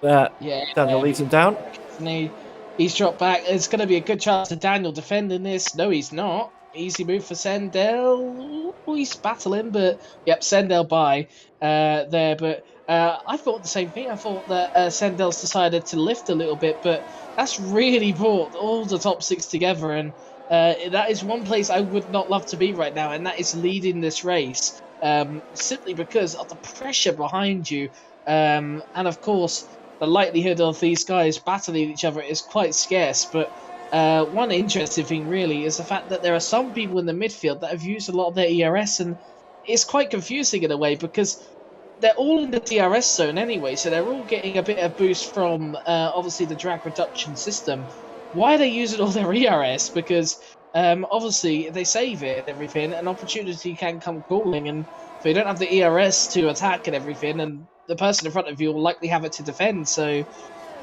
Daniel leads him down. He's dropped back. It's going to be a good chance to Daniel defending this. No, he's not. Easy move for Sendell. He's battling, but yep, Sendell by there. But I thought the same thing. I thought that Sendell's decided to lift a little bit, but that's really brought all the top six together, and that is one place I would not love to be right now, and that is leading this race, simply because of the pressure behind you, and of course the likelihood of these guys battling each other is quite scarce. But one interesting thing really is the fact that there are some people in the midfield that have used a lot of their ERS, and it's quite confusing in a way because they're all in the DRS zone anyway, so they're all getting a bit of boost from obviously the drag reduction system. Why are they using all their ERS? Because obviously if they save it and everything, an opportunity can come calling, and if they don't have the ERS to attack and everything, and the person in front of you will likely have it to defend, so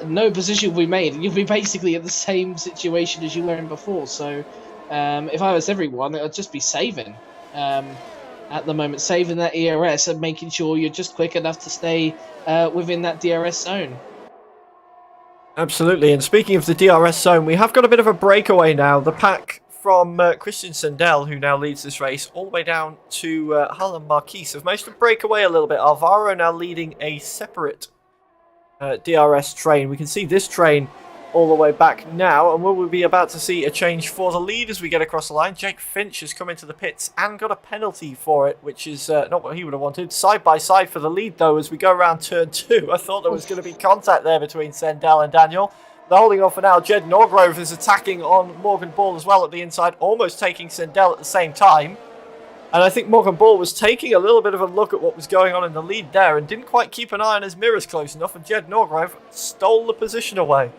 no position will be made. You'll be basically in the same situation as you were in before. So if I was everyone, it would just be saving at the moment, saving that ERS and making sure you're just quick enough to stay within that DRS zone. Absolutely, and speaking of the DRS zone, we have got a bit of a breakaway now. The pack from Christian Sendell, who now leads this race, all the way down to Harlan Marquis have managed to break away a little bit. Alvaro now leading a separate DRS train. We can see this train all the way back now, and will we be about to see a change for the lead as we get across the line? Jake Finch has come into the pits and got a penalty for it, which is not what he would have wanted. Side by side for the lead though as we go around turn 2. I thought there was going to be contact there between Sendell and Daniel. They're holding on for now. Jed Norgrove is attacking on Morgan Ball as well at the inside, almost taking Sendell at the same time. And I think Morgan Ball was taking a little bit of a look at what was going on in the lead there and didn't quite keep an eye on his mirrors close enough, and Jed Norgrove stole the position away.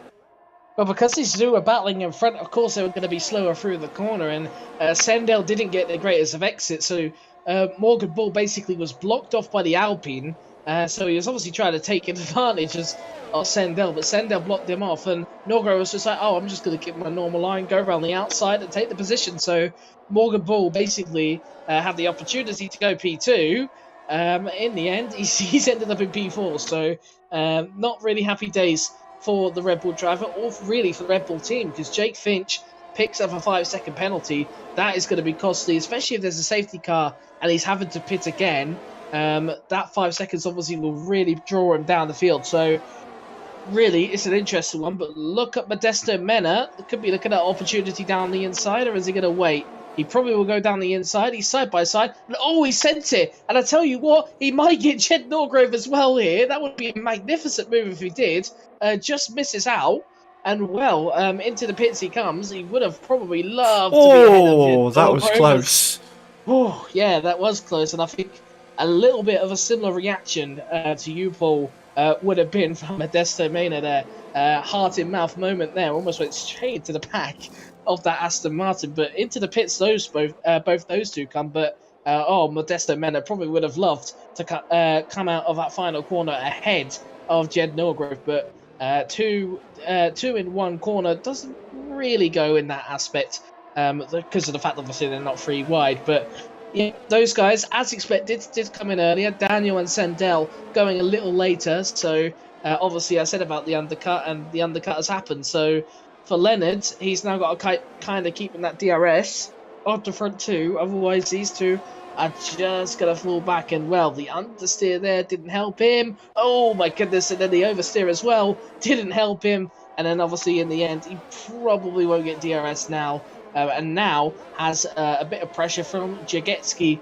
Well, because these two were battling in front, of course they were going to be slower through the corner, and Sendell didn't get the greatest of exits, so Morgan Bull basically was blocked off by the Alpine, so he was obviously trying to take advantage of Sendell, but Sendell blocked him off, and Norgrove was just like, oh, I'm just going to keep my normal line, go around the outside and take the position, so Morgan Bull basically had the opportunity to go P2. In the end, he's ended up in P4, so not really happy days for the Red Bull driver, or really for the Red Bull team, because Jake Finch picks up a 5-second penalty. That is going to be costly, especially if there's a safety car and he's having to pit again. That 5 seconds obviously will really draw him down the field. So really, it's an interesting one. But look at Modesto Mena. Could be looking at opportunity down the inside, or is he going to wait? He probably will go down the inside. He's side by side. And oh, he sent it. And I tell you what, he might get Jed Norgrove as well here. That would be a magnificent move if he did. Just misses out. And well, into the pits he comes. He would have probably loved to be ahead of Jed Oh, that was Norgrove. close. Oh, yeah, that was close. And I think a little bit of a similar reaction to you, Paul, would have been from Modesto Mena there. Heart in mouth moment there. Almost went straight into the back of that Aston Martin, but into the pits both those two come. But Modesto Mena probably would have loved to come out of that final corner ahead of Jed Norgrove, but two in one corner doesn't really go in that aspect because of the fact obviously they're not free wide. But yeah, those guys, as expected, did come in earlier. Daniel and Sendell going a little later, so obviously I said about the undercut, and the undercut has happened. So for Leonard, he's now got to kind of keep in that DRS off the front two. Otherwise, these two are just going to fall back. And, well, the understeer there didn't help him. Oh, my goodness. And then the oversteer as well didn't help him. And then, obviously, in the end, he probably won't get DRS now. And now has a bit of pressure from Jagetsi.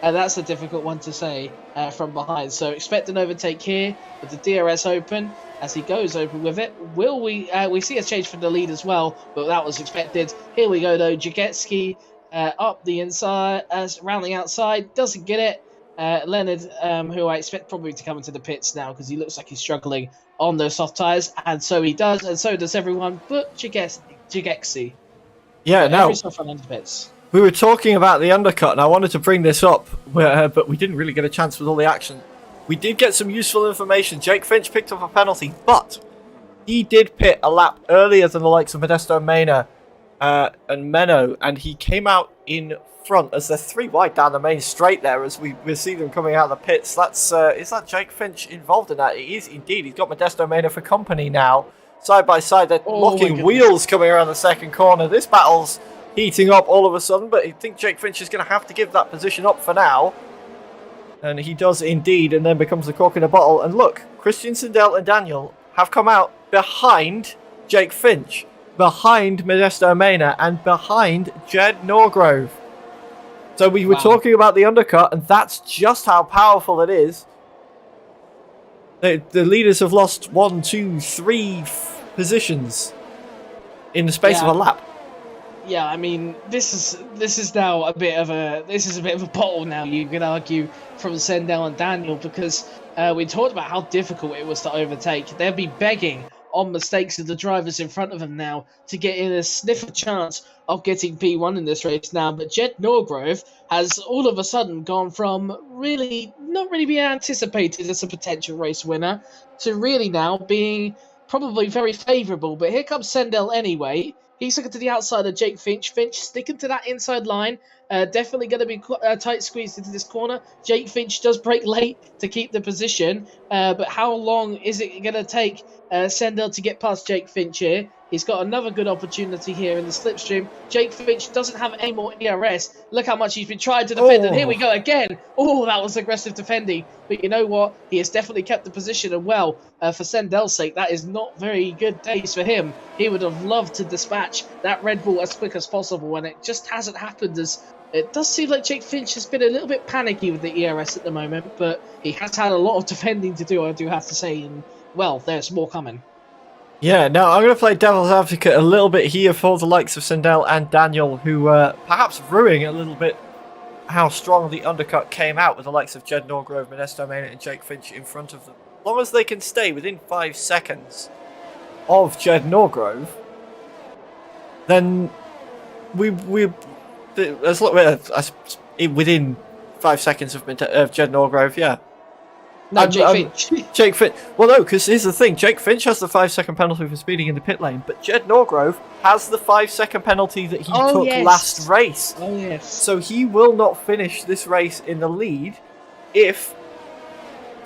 That's a difficult one to say from behind. So expect an overtake here with the DRS open. As he goes open with it, will we see a change for the lead as well? But that was expected. Here we go though. Jagetsi up the inside, around the outside, doesn't get it. Leonard, who I expect probably to come into the pits now because he looks like he's struggling on those soft tyres, and so he does, and so does everyone. But Jagetsi. Yeah, now every soft into pits. we were talking about the undercut, and I wanted to bring this up, but we didn't really get a chance with all the action. We did get some useful information. Jake Finch picked up a penalty, but he did pit a lap earlier than the likes of Modesto Mena and Menno, and he came out in front as they're 3 wide down the main straight there as we see them coming out of the pits. That's is that Jake Finch involved in that? It is indeed. He's got Modesto Mena for company now. Side by side, they're locking wheels coming around the second corner. This battle's heating up all of a sudden, but I think Jake Finch is going to have to give that position up for now. And he does indeed, and then becomes the cork in a bottle. And look, Christian Sindel and Daniel have come out behind Jake Finch, behind Modesto Mena, and behind Jed Norgrove. So we were talking about the undercut, and that's just how powerful it is. The leaders have lost 1, 2, 3 positions in the space of a lap. Yeah, I mean, this is now a bit of a bottle now. You can argue from Sendell and Daniel, because we talked about how difficult it was to overtake. They'll be begging on mistakes of the drivers in front of them now to get in a sniff of chance of getting P1 in this race now. But Jed Norgrove has all of a sudden gone from not really being anticipated as a potential race winner to really now being probably very favourable. But here comes Sendell anyway. He's looking to the outside of Jake Finch. Finch sticking to that inside line. Definitely going to be tight squeezed into this corner. Jake Finch does brake late to keep the position. But how long is it going to take Sendell to get past Jake Finch here? He's got another good opportunity here in the slipstream. Jake Finch doesn't have any more DRS. Look how much he's been trying to defend. And here we go again. Oh, that was aggressive defending. But you know what? He has definitely kept the position. And well, for Sendell's sake, that is not very good days for him. He would have loved to dispatch that Red Bull as quick as possible. And it just hasn't happened. As it does seem like Jake Finch has been a little bit panicky with the ERS at the moment. But he has had a lot of defending to do, I do have to say. And well, there's more coming. Yeah, now I'm going to play devil's advocate a little bit here for the likes of Sindel and Daniel, who perhaps ruining a little bit how strong the undercut came out with the likes of Jed Norgrove, Modesto Mena and Jake Finch in front of them. long as they can stay within 5 seconds of Jed Norgrove, then there's within 5 seconds of Jed Norgrove, yeah. No, Jake Finch. Jake Finch. Well, no, because here's the thing. Jake Finch has the 5-second penalty for speeding in the pit lane, but Jed Norgrove has the 5-second penalty that he took last race. Oh, yes. So he will not finish this race in the lead if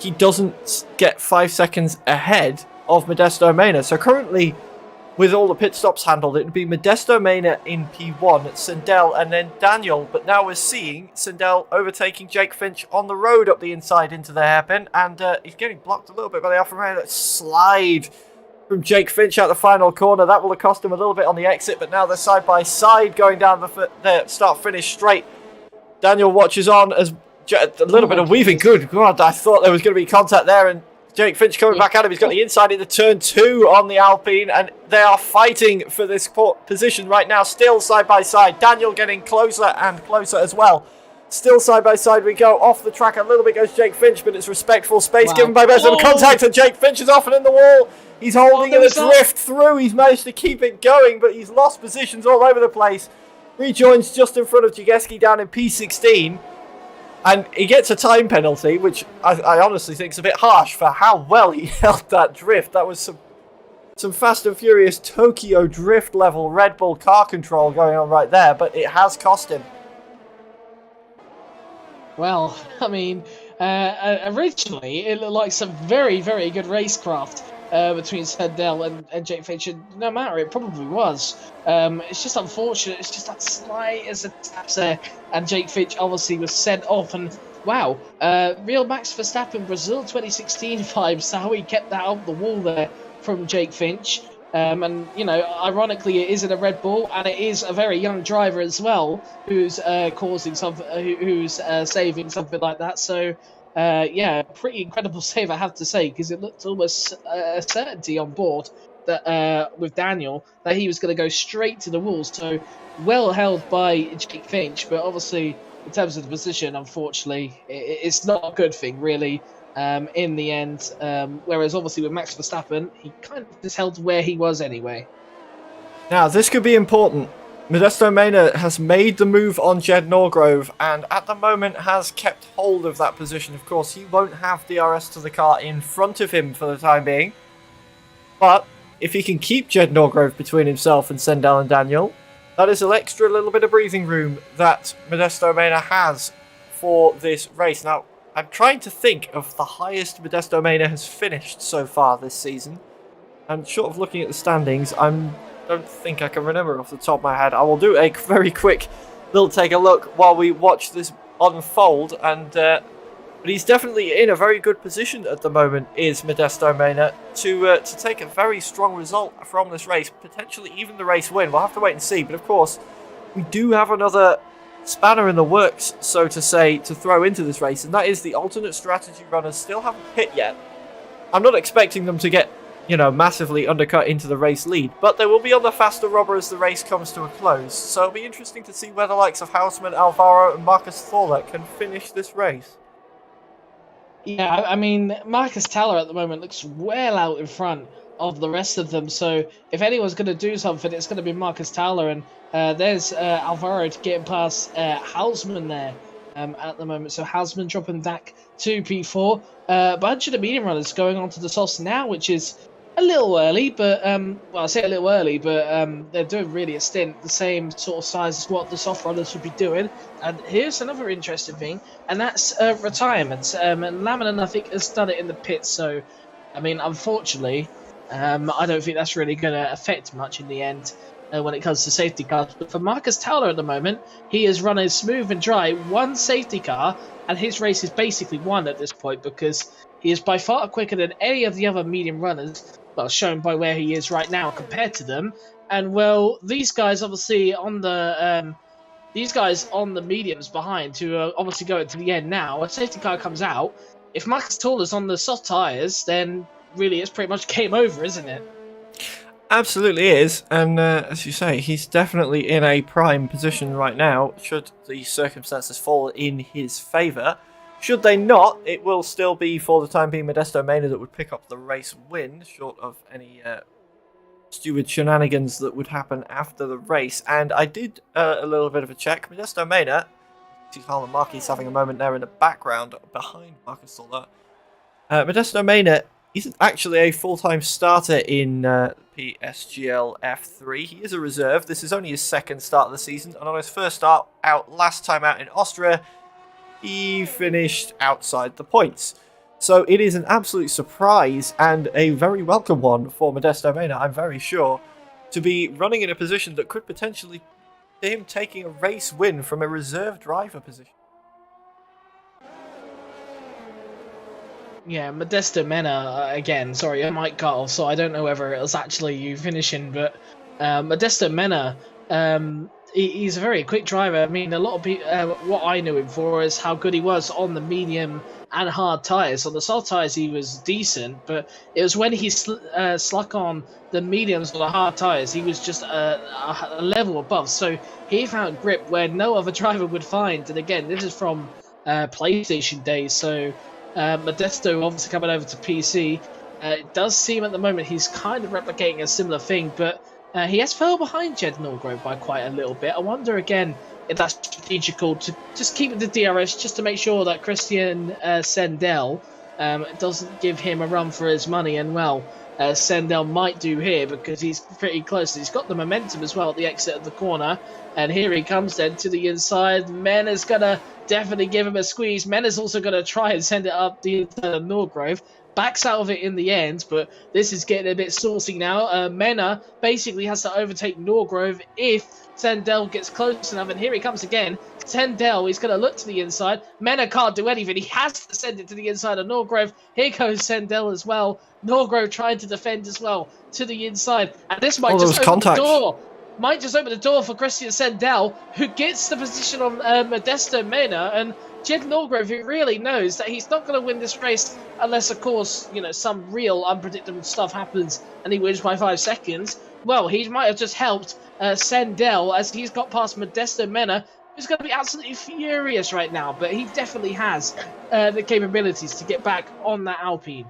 he doesn't get 5 seconds ahead of Modesto Mena. So currently, with all the pit stops handled, it would be Modesto Mena in P1, Sindel, and then Daniel. But now we're seeing Sindel overtaking Jake Finch on the road up the inside into the hairpin, and he's getting blocked a little bit by the Alfa Romeo. That slide from Jake Finch out the final corner. That will have cost him a little bit on the exit, but now they're side by side going down the start-finish straight. Daniel watches on as a little bit of weaving. Good God, I thought there was going to be contact there, and Jake Finch coming back at him. He's got the inside into turn 2 on the Alpine, and they are fighting for this position right now, still side by side. Daniel getting closer and closer as well. Still side by side we go. Off the track a little bit goes Jake Finch, but it's respectful space given by Best of contact, and Jake Finch is off and in the wall. He's holding it a drift through. He's managed to keep it going, but he's lost positions all over the place. Rejoins just in front of Jageski down in P16. And he gets a time penalty, which I honestly think is a bit harsh for how well he held that drift. That was some Fast and Furious Tokyo drift level Red Bull car control going on right there, but it has cost him. Well, I mean, originally it looked like some very, very good racecraft between Sandell and Jake Finch, and no matter, it probably was. It's just unfortunate. It's just that slight as a tap there, and Jake Finch obviously was sent off. And wow, real Max Verstappen Brazil 2016 vibes. How he kept that out the wall there from Jake Finch. And you know, ironically, it is in a Red Bull, and it is a very young driver as well who's causing something, who's saving something like that. So. Yeah, pretty incredible save, I have to say, because it looked almost a certainty on board that with Daniel that he was going to go straight to the walls. So well held by Jake Finch, but obviously in terms of the position, unfortunately, it's not a good thing really. In the end, whereas obviously with Max Verstappen, he kind of just held where he was anyway. Now this could be important. Modesto Mena has made the move on Jed Norgrove, and at the moment has kept hold of that position. Of course, he won't have DRS to the car in front of him for the time being. But if he can keep Jed Norgrove between himself and Sendal and Daniel, that is an extra little bit of breathing room that Modesto Mena has for this race. Now, I'm trying to think of the highest Modesto Mena has finished so far this season. And short of looking at the standings, don't think I can remember off the top of my head. I will do a very quick little take a look while we watch this unfold, and but he's definitely in a very good position at the moment, is Modesto Mena, to take a very strong result from this race, potentially even the race win. We'll have to wait and see, but of course we do have another spanner in the works, so to say, to throw into this race, and that is the alternate strategy runners still haven't pit yet. I'm not expecting them to get massively undercut into the race lead, but they will be on the faster rubber as the race comes to a close, so it'll be interesting to see where the likes of Houseman, Alvaro and Marcus Thorler can finish this race. Yeah, I mean, Marcus Taller at the moment looks well out in front of the rest of them, so if anyone's going to do something, it's going to be Marcus Taller, and there's Alvaro getting past Houseman there at the moment, so Houseman dropping back to P4. Bunch of the medium runners going on to the softs now, which is a little early, but well, I say a little early, but they're doing really a stint, the same sort of size as what the soft runners would be doing. And here's another interesting thing, and that's retirement. And Laminin, I think, has done it in the pits, so I mean, unfortunately, I don't think that's really going to affect much in the end when it comes to safety cars. But for Marcus Towler at the moment, he is running smooth and dry, one safety car, and his race is basically won at this point because he is by far quicker than any of the other medium runners, well, shown by where he is right now compared to them. And well, these guys obviously on the mediums behind, who are obviously going to the end now. A safety car comes out. If Marcus Toller's on the soft tyres, then really it's pretty much game over, isn't it? Absolutely is, and as you say, he's definitely in a prime position right now, should the circumstances fall in his favour. Should they not, it will still be, for the time being, Modesto Mena that would pick up the race win, short of any stupid shenanigans that would happen after the race. And I did a little bit of a check. Modesto Mena, see Harlan Marquis having a moment there in the background behind Marcus Soler. Modesto Mena isn't actually a full-time starter in PSGL F3. He is a reserve. This is only his second start of the season, and on his first start out last time out in Austria, he finished outside the points. So it is an absolute surprise and a very welcome one for Modesto Mena, I'm very sure, to be running in a position that could potentially be him taking a race win from a reserve driver position. Yeah, Modesto Mena, again, sorry, I might cut off, so I don't know whether it was actually you finishing, but Modesto Mena, he's a very quick driver. I mean, a lot of people, what I knew him for is how good he was on the medium and hard tyres. On the soft tyres, he was decent, but it was when he sluck on the mediums or the hard tyres, he was just a level above. So he found grip where no other driver would find. And again, this is from PlayStation days, so Modesto obviously coming over to PC. It does seem at the moment he's kind of replicating a similar thing, but he has fell behind Jed Norgrove by quite a little bit. I wonder again if that's strategical to just keep the DRS just to make sure that Christian Sendel doesn't give him a run for his money. And well, Sendel might do here because he's pretty close. He's got the momentum as well at the exit of the corner. And here he comes then to the inside. Mena's going to definitely give him a squeeze. Mena's also going to try and send it up the inside of Norgrove. Backs out of it in the end, but this is getting a bit saucy now. Mena basically has to overtake Norgrove if Sendel gets close enough, and here he comes again. Sendel is going to look to the inside. Mena can't do anything. He has to send it to the inside of Norgrove. Here goes Sendel as well. Norgrove trying to defend as well to the inside, and this might just open the door. Might just open the door for Christian Sendel, who gets the position on Modesto Mena, and Jed Norgrove, who really knows that he's not going to win this race unless, of course, you know, some real unpredictable stuff happens and he wins by 5 seconds. Well, he might have just helped Sendel as he's got past Modesto Mena, who's going to be absolutely furious right now, but he definitely has the capabilities to get back on that Alpine.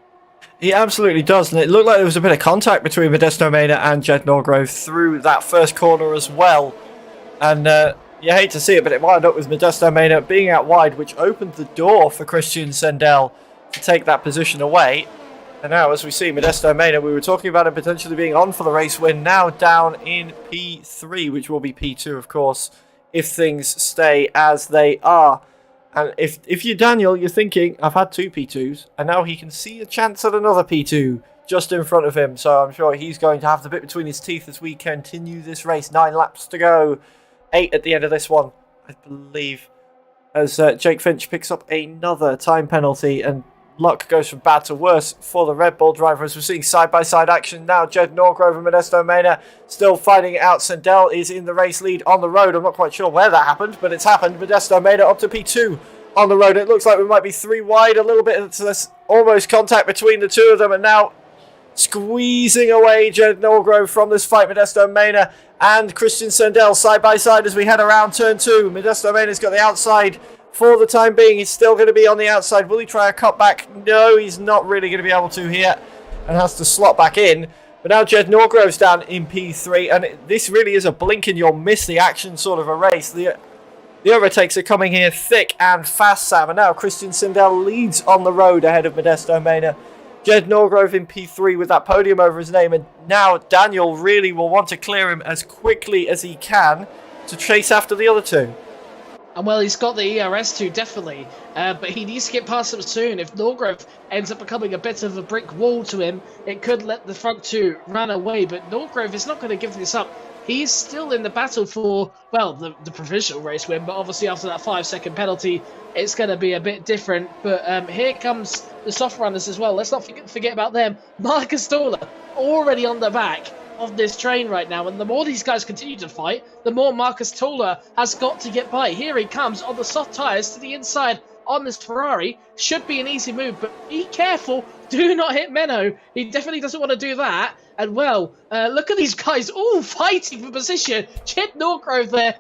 He absolutely does, and it looked like there was a bit of contact between Modesto Mena and Jed Norgrove through that first corner as well. And you hate to see it, but it wound up with Modesto Mena being out wide, which opened the door for Christian Sendel to take that position away. And now, as we see, Modesto Mena, we were talking about him potentially being on for the race win, now down in P3, which will be P2, of course, if things stay as they are. And if you're Daniel, you're thinking, I've had 2 P2s, and now he can see a chance at another P2 just in front of him. So I'm sure he's going to have the bit between his teeth as we continue this race. 9 laps to go. 8 at the end of this one, I believe. As Jake Finch picks up another time penalty, and luck goes from bad to worse for the Red Bull driver as we're seeing side-by-side action now. Jed Norgrove and Modesto Mena still fighting it out. Sendel is in the race lead on the road. I'm not quite sure where that happened, but it's happened. Modesto Mena up to P2 on the road. It looks like we might be 3 wide, a little bit of almost contact between the two of them, and now squeezing away Jed Norgrove from this fight. Modesto Mena and Christian Sendel side-by-side as we head around turn 2. Modesto Mena's got the outside for the time being. He's still going to be on the outside. Will he try a cutback? No, he's not really going to be able to here and has to slot back in. But now Jed Norgrove's down in P3, and this really is a blink and you'll miss the action sort of a race. The overtakes are coming here thick and fast, Sam, and now Christian Sendel leads on the road ahead of Modesto Mena. Jed Norgrove in P3 with that podium over his name, and now Daniel really will want to clear him as quickly as he can to chase after the other two. And well, he's got the ERS too, definitely, but he needs to get past them soon. If Norgrove ends up becoming a bit of a brick wall to him, it could let the front two run away, but Norgrove is not going to give this up. He's still in the battle for, well, the provisional race win, but obviously after that 5-second penalty, it's going to be a bit different. But here comes the soft runners as well. Let's not forget about them. Marcus Stoller already on the back of this train right now, and the more these guys continue to fight, the more Marcus Toller has got to get by. Here he comes on the soft tyres to the inside on this Ferrari. Should be an easy move, but be careful. Do not hit Menno. He definitely doesn't want to do that. And well, look at these guys all fighting for position. Jed Norgrove there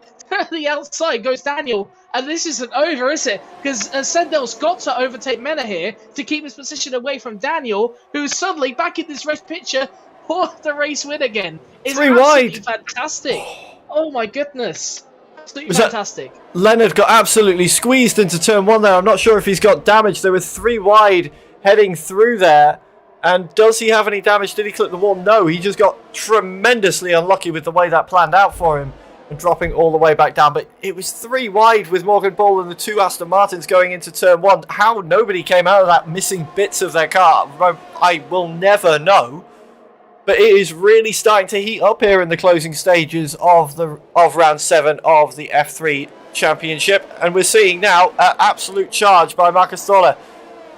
the outside goes Daniel. And this isn't over, is it? Because Sendel's got to overtake Mena here to keep his position away from Daniel, who's suddenly back in this race picture for the race win again. It's 3 absolutely wide. fantastic. Oh my goodness. Absolutely fantastic. Leonard got absolutely squeezed into turn 1 there. I'm not sure if he's got damage. There were 3 wide heading through there. And does he have any damage? Did he clip the wall? No, he just got tremendously unlucky with the way that planned out for him and dropping all the way back down. But it was 3 wide with Morgan Bull and the 2 Aston Martins going into turn 1. How nobody came out of that missing bits of their car, I will never know. But it is really starting to heat up here in the closing stages of round 7 of the F3 Championship. And we're seeing now an absolute charge by Marcus Stoller.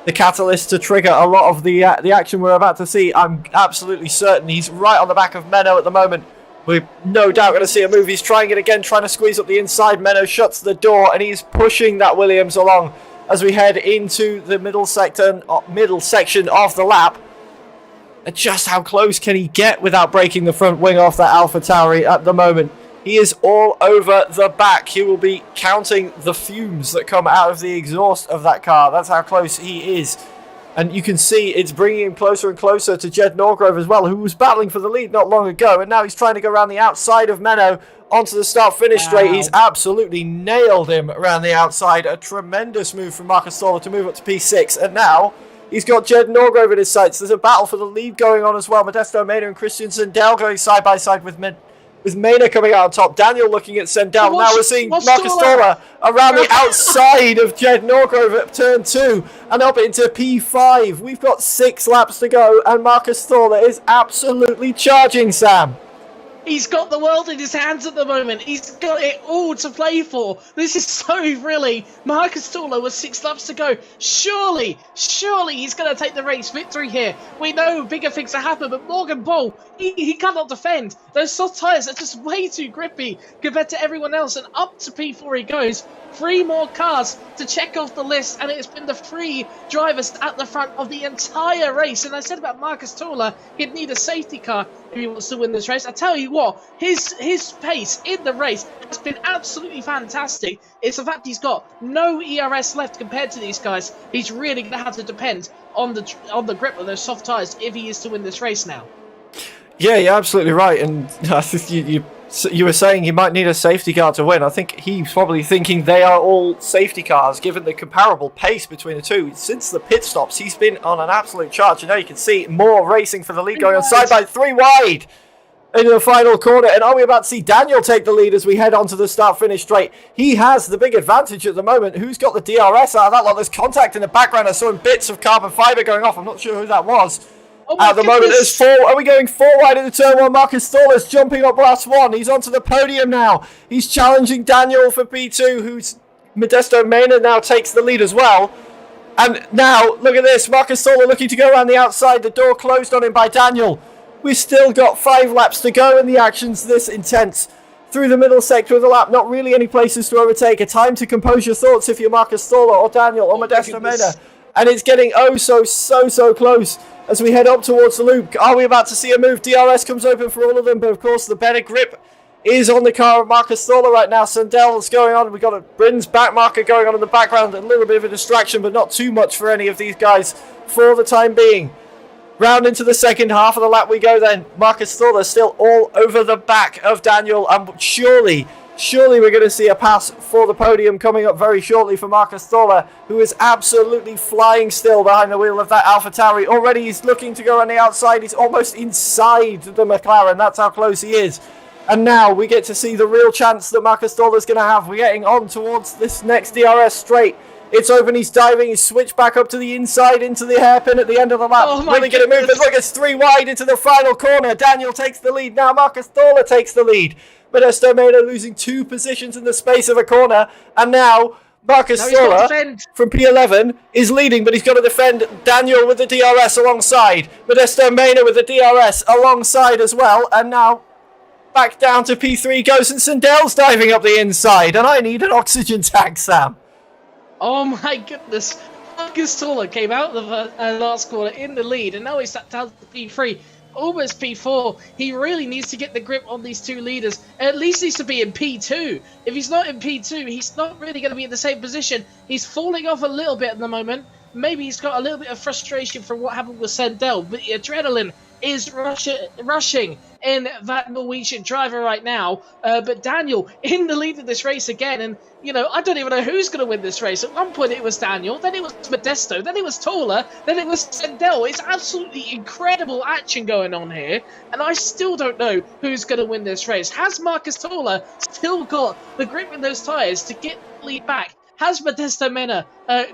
The catalyst to trigger a lot of the action we're about to see. I'm absolutely certain he's right on the back of Menno at the moment. We're no doubt going to see a move. He's trying it again, trying to squeeze up the inside. Menno shuts the door and he's pushing that Williams along as we head into the middle section of the lap. And just how close can he get without breaking the front wing off that AlphaTauri at the moment? He is all over the back. He will be counting the fumes that come out of the exhaust of that car. That's how close he is. And you can see it's bringing him closer and closer to Jed Norgrove as well, who was battling for the lead not long ago. And now he's trying to go around the outside of Menno onto the start-finish straight. He's absolutely nailed him around the outside. A tremendous move from Marcus Stoller to move up to P6. And now he's got Jed Norgrove in his sights. There's a battle for the lead going on as well. Modesto Mena and Christian Sendel going side by side with Mena coming out on top. Daniel looking at Sendel. Now we're seeing Marcus Stoller around the outside of Jed Norgrove at turn 2 and up into P5. We've got 6 laps to go and Marcus Stoller is absolutely charging, Sam. He's got the world in his hands at the moment. He's got it all to play for. This is so thrilling. Marcus Stoller with 6 laps to go. Surely he's going to take the race victory here. We know bigger things are happening, but Morgan Bull, he cannot defend. Those soft tyres are just way too grippy compared to everyone else. And up to P4 he goes. 3 more cars to check off the list, and it's been the 3 drivers at the front of the entire race. And I said about Marcus Stoller, he'd need a safety car if he wants to win this race. I tell you what, his pace in the race has been absolutely fantastic. It's the fact he's got no ERS left compared to these guys. He's really going to have to depend on the grip of those soft tyres if he is to win this race now. Yeah, you're absolutely right. And I think you were saying he might need a safety car to win. I think he's probably thinking they are all safety cars, given the comparable pace between the two. Since the pit stops, he's been on an absolute charge. And now you can see more racing for the lead going on side by 3 wide into the final corner. And are we about to see Daniel take the lead as we head onto the start-finish straight? He has the big advantage at the moment. Who's got the DRS out of that lot? There's contact in the background. I saw bits of carbon fibre going off. I'm not sure who that was. At the moment, there's 4. Are we going 4 wide into turn 1? Marcus Stoller's jumping up last one. He's onto the podium now. He's challenging Daniel for P2, who's Modesto Mena now takes the lead as well. And now, look at this. Marcus Stoller looking to go around the outside. The door closed on him by Daniel. We've still got 5 laps to go, and the action's this intense. Through the middle sector of the lap, not really any places to overtake. A time to compose your thoughts if you're Marcus Stoller or Daniel or Modesto Mena. And it's getting so close as we head up towards the loop. Are we about to see a move? DRS comes open for all of them, but of course the better grip is on the car of Marcus Stoller right now. Sandel's going on. We've got a Bryn's back marker going on in the background. A little bit of a distraction, but not too much for any of these guys for the time being. Round into the second half of the lap we go then. Marcus Stoller still all over the back of Daniel, and surely we're going to see a pass for the podium coming up very shortly for Marcus Stoller, who is absolutely flying still behind the wheel of that AlphaTauri. Already he's looking to go on the outside. He's almost inside the McLaren. That's how close he is. And now we get to see the real chance that Marcus Stoller's going to have. We're getting on towards this next DRS straight. It's open, he's diving, he's switched back up to the inside into the hairpin at the end of the lap. Really going to move, but look, it's 3 wide into the final corner. Daniel takes the lead now. Marcus Stoller takes the lead. Modesto Mena losing 2 positions in the space of a corner. And now Marcus Stoller from P11 is leading, but he's got to defend Daniel with the DRS alongside. Modesto Mena with the DRS alongside as well. And now back down to P3 goes, and Sandel's diving up the inside. And I need an oxygen tank, Sam. Oh my goodness. Marcus Stoller came out of the last corner in the lead, and now he's sat down to P3. almost P4. He really needs to get the grip on these two leaders. At least needs to be in P2. If he's not in P2, he's not really going to be in the same position. He's falling off a little bit at the moment. Maybe he's got a little bit of frustration from what happened with Sendell, but the adrenaline is rushing in that Norwegian driver right now. But Daniel in the lead of this race again, and you know, I don't even know who's going to win this race. At one point it was Daniel, then it was Modesto, then it was Tola, then it was Sendell. It's absolutely incredible action going on here, and I still don't know who's going to win this race. Has Marcus Tola still got the grip in those tyres to get the lead back? Has Modesto Mena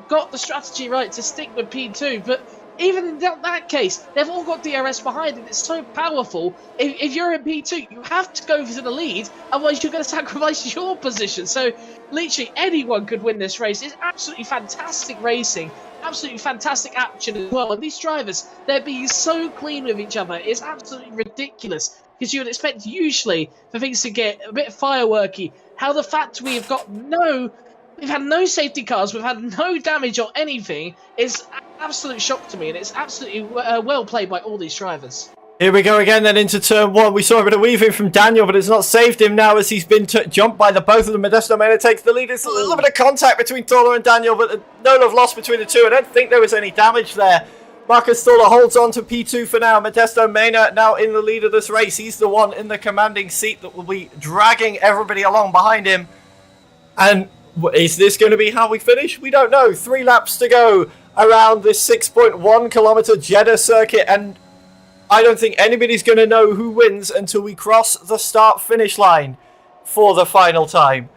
got the strategy right to stick with P2? But even in that case, they've all got DRS behind it. It's so powerful. If you're in P2, you have to go for the lead, otherwise you're going to sacrifice your position. So literally anyone could win this race. It's absolutely fantastic racing, absolutely fantastic action as well. And these drivers, they're being so clean with each other. It's absolutely ridiculous, because you would expect usually for things to get a bit fireworky. How the fact we've had no safety cars, we've had no damage or anything, is an absolute shock to me, and it's absolutely well played by all these drivers. Here we go again then into turn one. We saw a bit of weaving from Daniel, but it's not saved him now as he's been jumped by both of them. Modesto Mena takes the lead. It's a little bit of contact between Tola and Daniel, but no love lost between the two. I don't think there was any damage there. Marcus Tola holds on to P2 for now. Modesto Mena now in the lead of this race. He's the one in the commanding seat that will be dragging everybody along behind him. And is this going to be how we finish? We don't know. 3 laps to go around this 6.1 kilometer Jeddah circuit, and I don't think anybody's going to know who wins until we cross the start-finish line for the final time.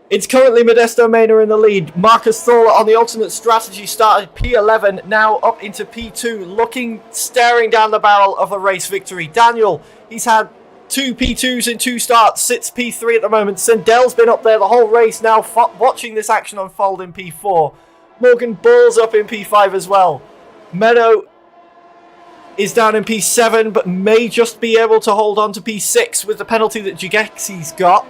It's currently Modesto Mena in the lead. Marcus Tola on the alternate strategy started P11, now up into P2, staring down the barrel of a race victory. Daniel, he's had 2 P2s in 2 starts, sits P3 at the moment. Sendell's been up there the whole race now, watching this action unfold in P4. Morgan Bull's up in P5 as well. Meadow is down in P7, but may just be able to hold on to P6 with the penalty that Jagexi's got.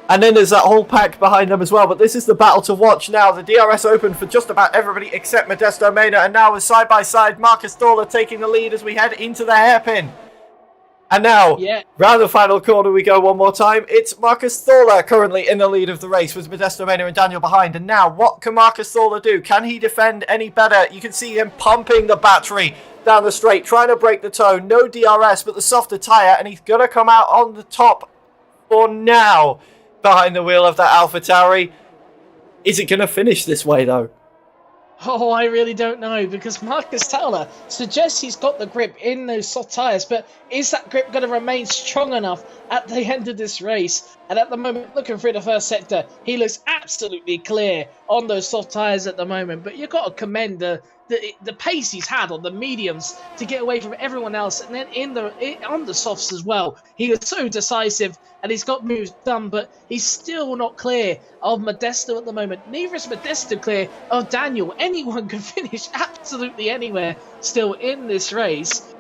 And then there's that whole pack behind them as well. But this is the battle to watch now. The DRS open for just about everybody except Modesto Mena. And now with side-by-side, Marcus Tola taking the lead as we head into the hairpin. And now, round the final corner we go one more time. It's Marcus Tola currently in the lead of the race with Modesto Mena and Daniel behind. And now, what can Marcus Tola do? Can he defend any better? You can see him pumping the battery down the straight, trying to break the toe. No DRS, but the softer tyre. And he's going to come out on the top for now behind the wheel of that AlphaTauri. Is it going to finish this way, though? Oh, I really don't know, because Marcus Tola suggests he's got the grip in those soft tyres, but is that grip going to remain strong enough at the end of this race? And at the moment, looking through the first sector, he looks absolutely clear on those soft tyres at the moment. But you've got to commend the pace he's had on the mediums to get away from everyone else, and then on the softs as well. He was so decisive, and he's got moves done, but he's still not clear of Modesto at the moment. Neither is Modesto clear of Daniel. Anyone can finish absolutely anywhere still in this race.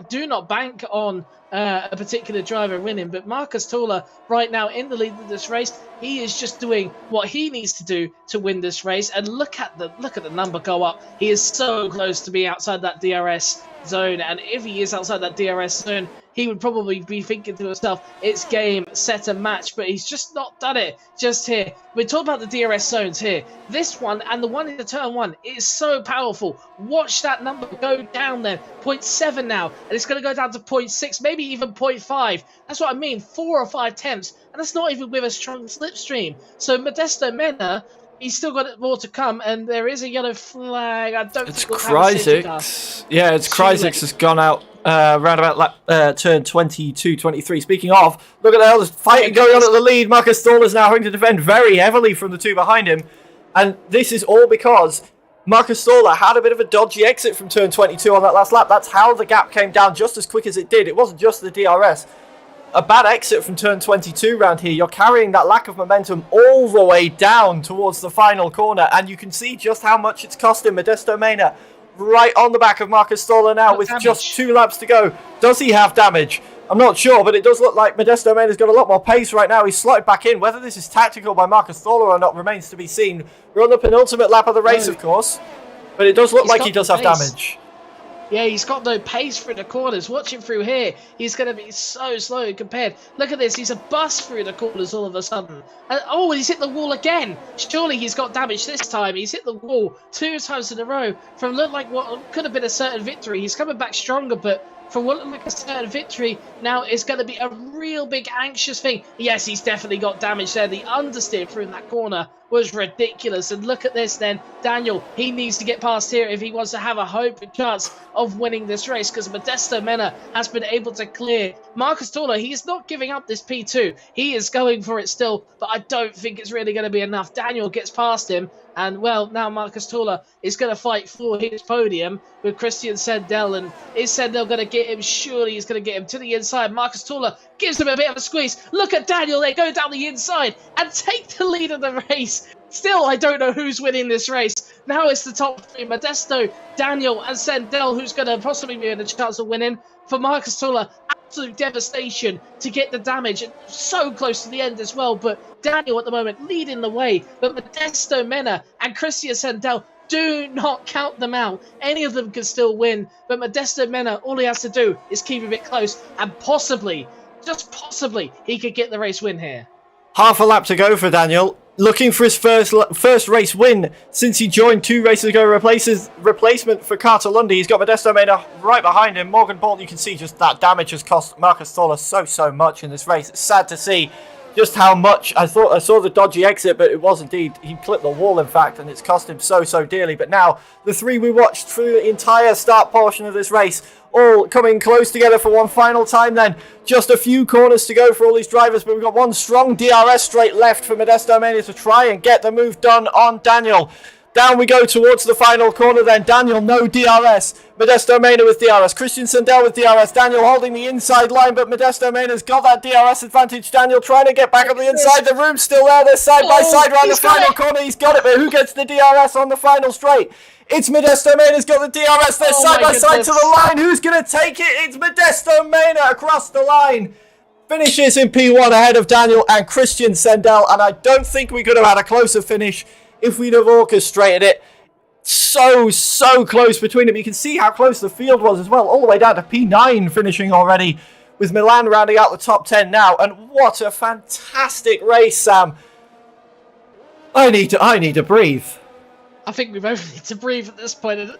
Do not bank on a particular driver winning, but Marcus Tola right now in the lead of this race. He is just doing what he needs to do to win this race, and look at the number go up. He is so close to being outside that DRS zone, and if he is outside that DRS zone, he would probably be thinking to himself, it's game, set, and match, but he's just not done it just here. We're talking about the DRS zones here. This one and the one in the turn 1 is so powerful. Watch that number go down there. 0.7 now, and it's going to go down to 0.6, maybe even 0.5. That's what I mean, 4 or 5 tenths, and that's not even with a strong slipstream. So Modesto Mena, he's still got more to come, and there is a yellow flag. I don't It's think we'll have a safety car. Yeah, it's Kryzix has gone out round about turn 22, 23. Speaking of, look at that, there's fighting going on at the lead. Marcus Stoller's now having to defend very heavily from the two behind him. And this is all because Marcus Stoller had a bit of a dodgy exit from turn 22 on that last lap. That's how the gap came down just as quick as it did. It wasn't just the DRS. A bad exit from turn 22 round here. You're carrying that lack of momentum all the way down towards the final corner, and you can see just how much it's costing Modesto Mena right on the back of Marcus Stoller now with just 2 laps to go. Does he have damage? I'm not sure, but it does look like Modesto Mena's got a lot more pace right now. He's slotted back in. Whether this is tactical by Marcus Stoller or not remains to be seen. We're on the penultimate lap of the race, of course, but it does look like he does have damage. Yeah, he's got no pace through the corners. Watch him through here. He's going to be so slow compared. Look at this. He's a bust through the corners all of a sudden. And he's hit the wall again. Surely he's got damage this time. He's hit the wall 2 times in a row. From look like what could have been a certain victory. He's coming back stronger, but from what looked like a certain victory, now it's going to be a real big anxious thing. Yes, he's definitely got damage there. The understeer through that corner was ridiculous. And look at this then. Daniel, he needs to get past here if he wants to have a hope and chance of winning this race, because Modesto Mena has been able to clear Marcus Toller. He's not giving up this P2. He is going for it still, but I don't think it's really going to be enough. Daniel gets past him, and well, now Marcus Toller is going to fight for his podium with Christian Sendel. And is Sendel going to get him? Surely he's going to get him to the inside. Marcus Toller gives him a bit of a squeeze. Look at Daniel there, go down the inside and take the lead of the race. Still, I don't know who's winning this race. Now it's the top 3, Modesto, Daniel and Sendel, who's going to possibly be in a chance of winning. For Marcus Toller, absolute devastation to get the damage, and so close to the end as well. But Daniel at the moment leading the way. But Modesto Mena and Christian Sendel, do not count them out. Any of them can still win. But Modesto Mena, all he has to do is keep a bit close, and possibly, just possibly, he could get the race win here. Half a lap to go for Daniel. Looking for his first race win since he joined 2 races ago. Replacement for Carter Lundy. He's got Modesto Mena right behind him. Morgan Bolt, you can see just that damage has cost Marcus Toller so much in this race. It's sad to see just how much. I thought I saw the dodgy exit, but it was indeed, he clipped the wall in fact, and it's cost him so dearly. But now the 3 we watched through the entire start portion of this race, all coming close together for one final time then. Just a few corners to go for all these drivers, but we've got one strong DRS straight left for Modesto Mena to try and get the move done on Daniel. Down we go towards the final corner then. Daniel, no DRS. Modesto Mena with DRS. Christian Sendel with DRS. Daniel holding the inside line, but Modesto Mena's got that DRS advantage. Daniel trying to get back on the inside. The room's still there. They're side by side around the final corner. He's got it, but who gets the DRS on the final straight? It's Modesto Mena's got the DRS. They're side by side to the line. Who's going to take it? It's Modesto Mena across the line. Finishes in P1 ahead of Daniel and Christian Sendel, and I don't think we could have had a closer finish if we'd have orchestrated it. So close between them. You can see how close the field was as well, all the way down to P9 finishing already, with Milan rounding out the top 10 now. And what a fantastic race, Sam. I need to breathe. I think we both need to breathe at this point.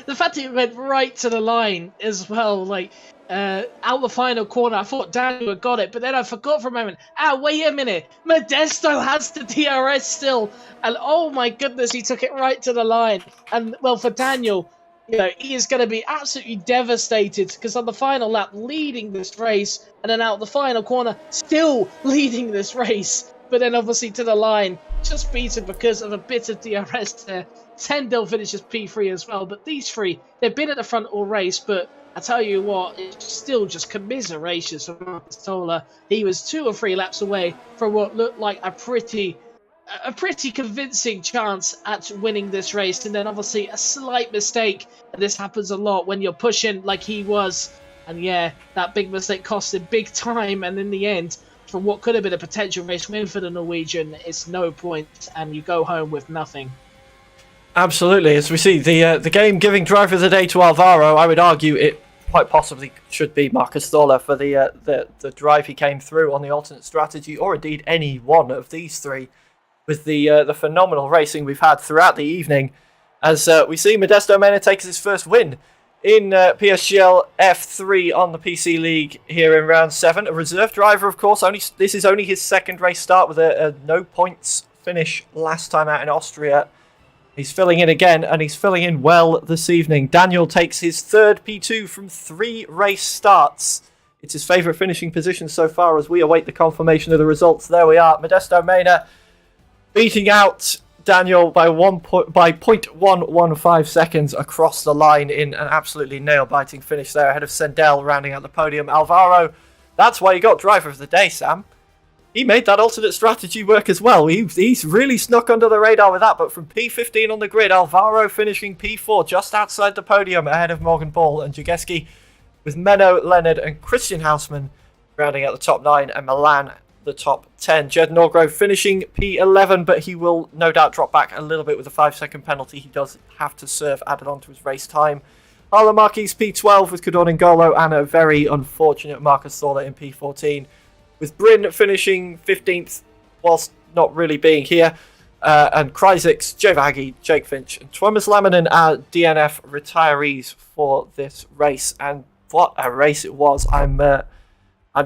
The fact that it went right to the line as well, like out the final corner, I thought Daniel had got it, but then I forgot for a moment. Wait a minute, Modesto has the DRS still, and oh my goodness, he took it right to the line. And well, for Daniel, you know, he is going to be absolutely devastated, because on the final lap, leading this race, and then out the final corner, still leading this race. But then obviously to the line, just beaten because of a bit of DRS there. Sendel finishes P3 as well. But these 3, they've been at the front all race. But I tell you what, it's still just commiserations for Marcus Toller. He was 2 or 3 laps away from what looked like a pretty convincing chance at winning this race. And then obviously a slight mistake. And this happens a lot when you're pushing like he was. And yeah, that big mistake cost him big time. And in the end, from what could have been a potential race win for the Norwegian, it's no point, and you go home with nothing. Absolutely. As we see, the game giving driver of the day to Alvaro, I would argue it quite possibly should be Marcus Toller for the drive he came through on the alternate strategy, or indeed any one of these 3, with the phenomenal racing we've had throughout the evening. As we see Modesto Mena takes his first win in PSGL F3 on the PC League here in round 7. A reserve driver, of course. This is only his 2nd race start, with a no points finish last time out in Austria. He's filling in again, and he's filling in well this evening. Daniel takes his 3rd P2 from 3 race starts. It's his favourite finishing position so far as we await the confirmation of the results. There we are. Modesto Mena beating out Daniel by 0.115 seconds across the line in an absolutely nail-biting finish there, ahead of Sendel rounding out the podium. Alvaro, that's why he got driver of the day, Sam. He made that alternate strategy work as well. He's really snuck under the radar with that, but from P15 on the grid, Alvaro finishing P4 just outside the podium ahead of Morgan Ball and Jageski, with Menno, Leonard and Christian Hausmann rounding out the top 9, and Milan the top 10. Jed Norgrove finishing P11, but he will no doubt drop back a little bit with a 5-second penalty he does have to serve added on to his race time. Harlan Marquis P12 with Cadorn N'Golo, and a very unfortunate Marcus Thorler in P14, with Bryn finishing 15th whilst not really being here. And Kryzix, Jay Vaggy, Jake Finch, and Thomas Laminen are DNF retirees for this race. And what a race it was! I'm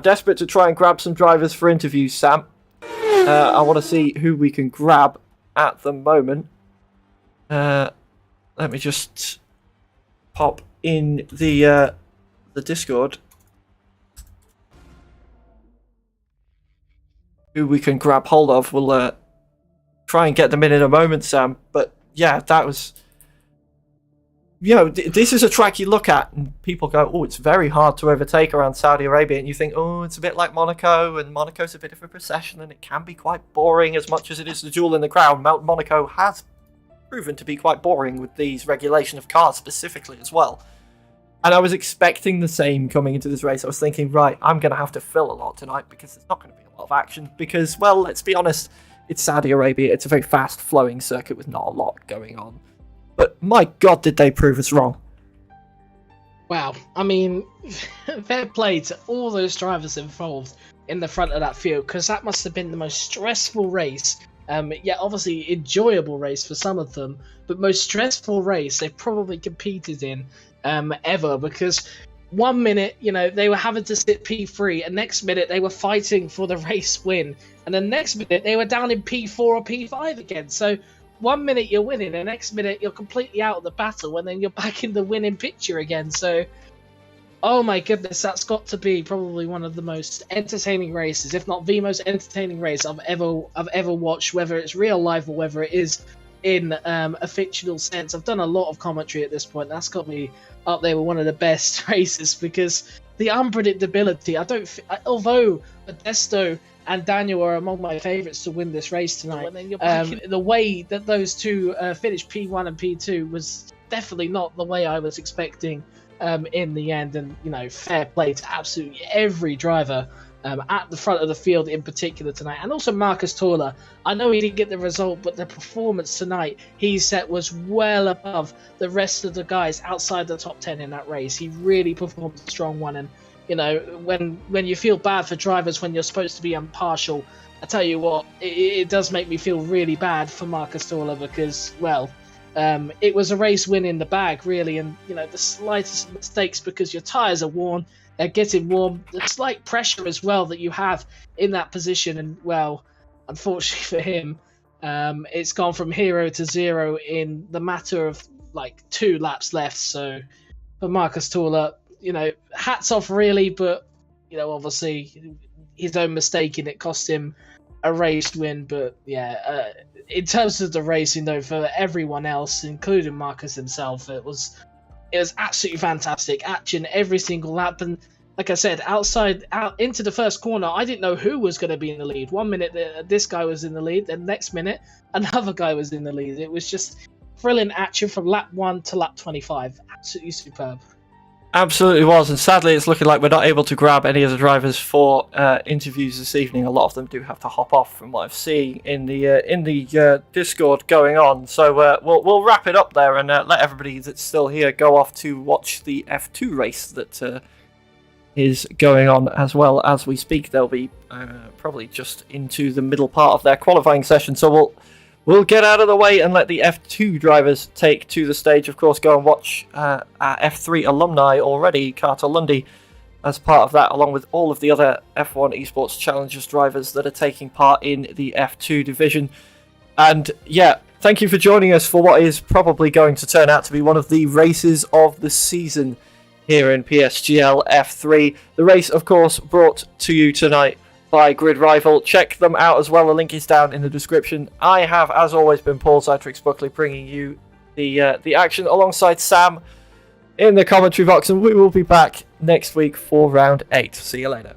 desperate to try and grab some drivers for interviews, Sam. I want to see who we can grab at the moment. Let me just pop in the Discord. Who we can grab hold of. We'll try and get them in a moment, Sam. But yeah, that was... this is a track you look at and people go, oh, it's very hard to overtake around Saudi Arabia. And you think, oh, it's a bit like Monaco, and Monaco's a bit of a procession, and it can be quite boring as much as it is the jewel in the crown. Mount Monaco has proven to be quite boring with these regulation of cars specifically as well. And I was expecting the same coming into this race. I was thinking, right, I'm going to have to fill a lot tonight because there's not going to be a lot of action. Because, well, let's be honest, it's Saudi Arabia. It's a very fast-flowing circuit with not a lot going on. But my God, did they prove us wrong. Wow. I mean, fair play to all those drivers involved in the front of that field, because that must have been the most stressful race. Yeah, obviously enjoyable race for some of them, but most stressful race they've probably competed in ever, because 1 minute, they were having to sit P3, and next minute they were fighting for the race win, and the next minute they were down in P4 or P5 again. So 1 minute you're winning, the next minute you're completely out of the battle, and then you're back in the winning picture again. So, oh my goodness, that's got to be probably one of the most entertaining races, if not the most entertaining race I've ever watched, whether it's real life or whether it is in a fictional sense. I've done a lot of commentary at this point. That's got me up there with one of the best races, because the unpredictability, although Modesto and Daniel are among my favourites to win this race tonight, the way that those two finished P1 and P2 was definitely not the way I was expecting in the end. And, fair play to absolutely every driver at the front of the field in particular tonight. And also Marcus Thorler. I know he didn't get the result, but the performance tonight he set was well above the rest of the guys outside the top 10 in that race. He really performed a strong one. And, when you feel bad for drivers when you're supposed to be impartial, I tell you what, it does make me feel really bad for Marcus Thorler, because, well, it was a race win in the bag, really. And, the slightest mistakes, because your tyres are worn, they're getting warm, the slight pressure as well that you have in that position. And, well, unfortunately for him, it's gone from hero to zero in the matter of, 2 laps left. So, for Marcus Thorler, hats off, really. But, obviously, his own mistake in it cost him a race win. But, yeah, in terms of the racing, though, for everyone else, including Marcus himself, it was absolutely fantastic action every single lap. And like I said, out into the first corner, I didn't know who was going to be in the lead. 1 minute this guy was in the lead, then next minute another guy was in the lead. It was just brilliant action from lap 1 to lap 25. Absolutely superb. Absolutely was, and sadly it's looking like we're not able to grab any of the drivers for interviews this evening. A lot of them do have to hop off from what I've seen in the Discord going on. So we'll wrap it up there and let everybody that's still here go off to watch the F2 race that is going on as well as we speak. They'll be probably just into the middle part of their qualifying session, so we'll get out of the way and let the F2 drivers take to the stage. Of course, go and watch our F3 alumni already, Carter Lundy, as part of that, along with all of the other F1 Esports Challengers drivers that are taking part in the F2 division. And yeah, thank you for joining us for what is probably going to turn out to be one of the races of the season here in PSGL F3. The race, of course, brought to you tonight by Grid Rival. Check them out as well. The link is down in the description. I have, as always, been Paul Citrix Buckley, bringing you the action alongside Sam in the commentary box, and we will be back next week for round 8. See you later.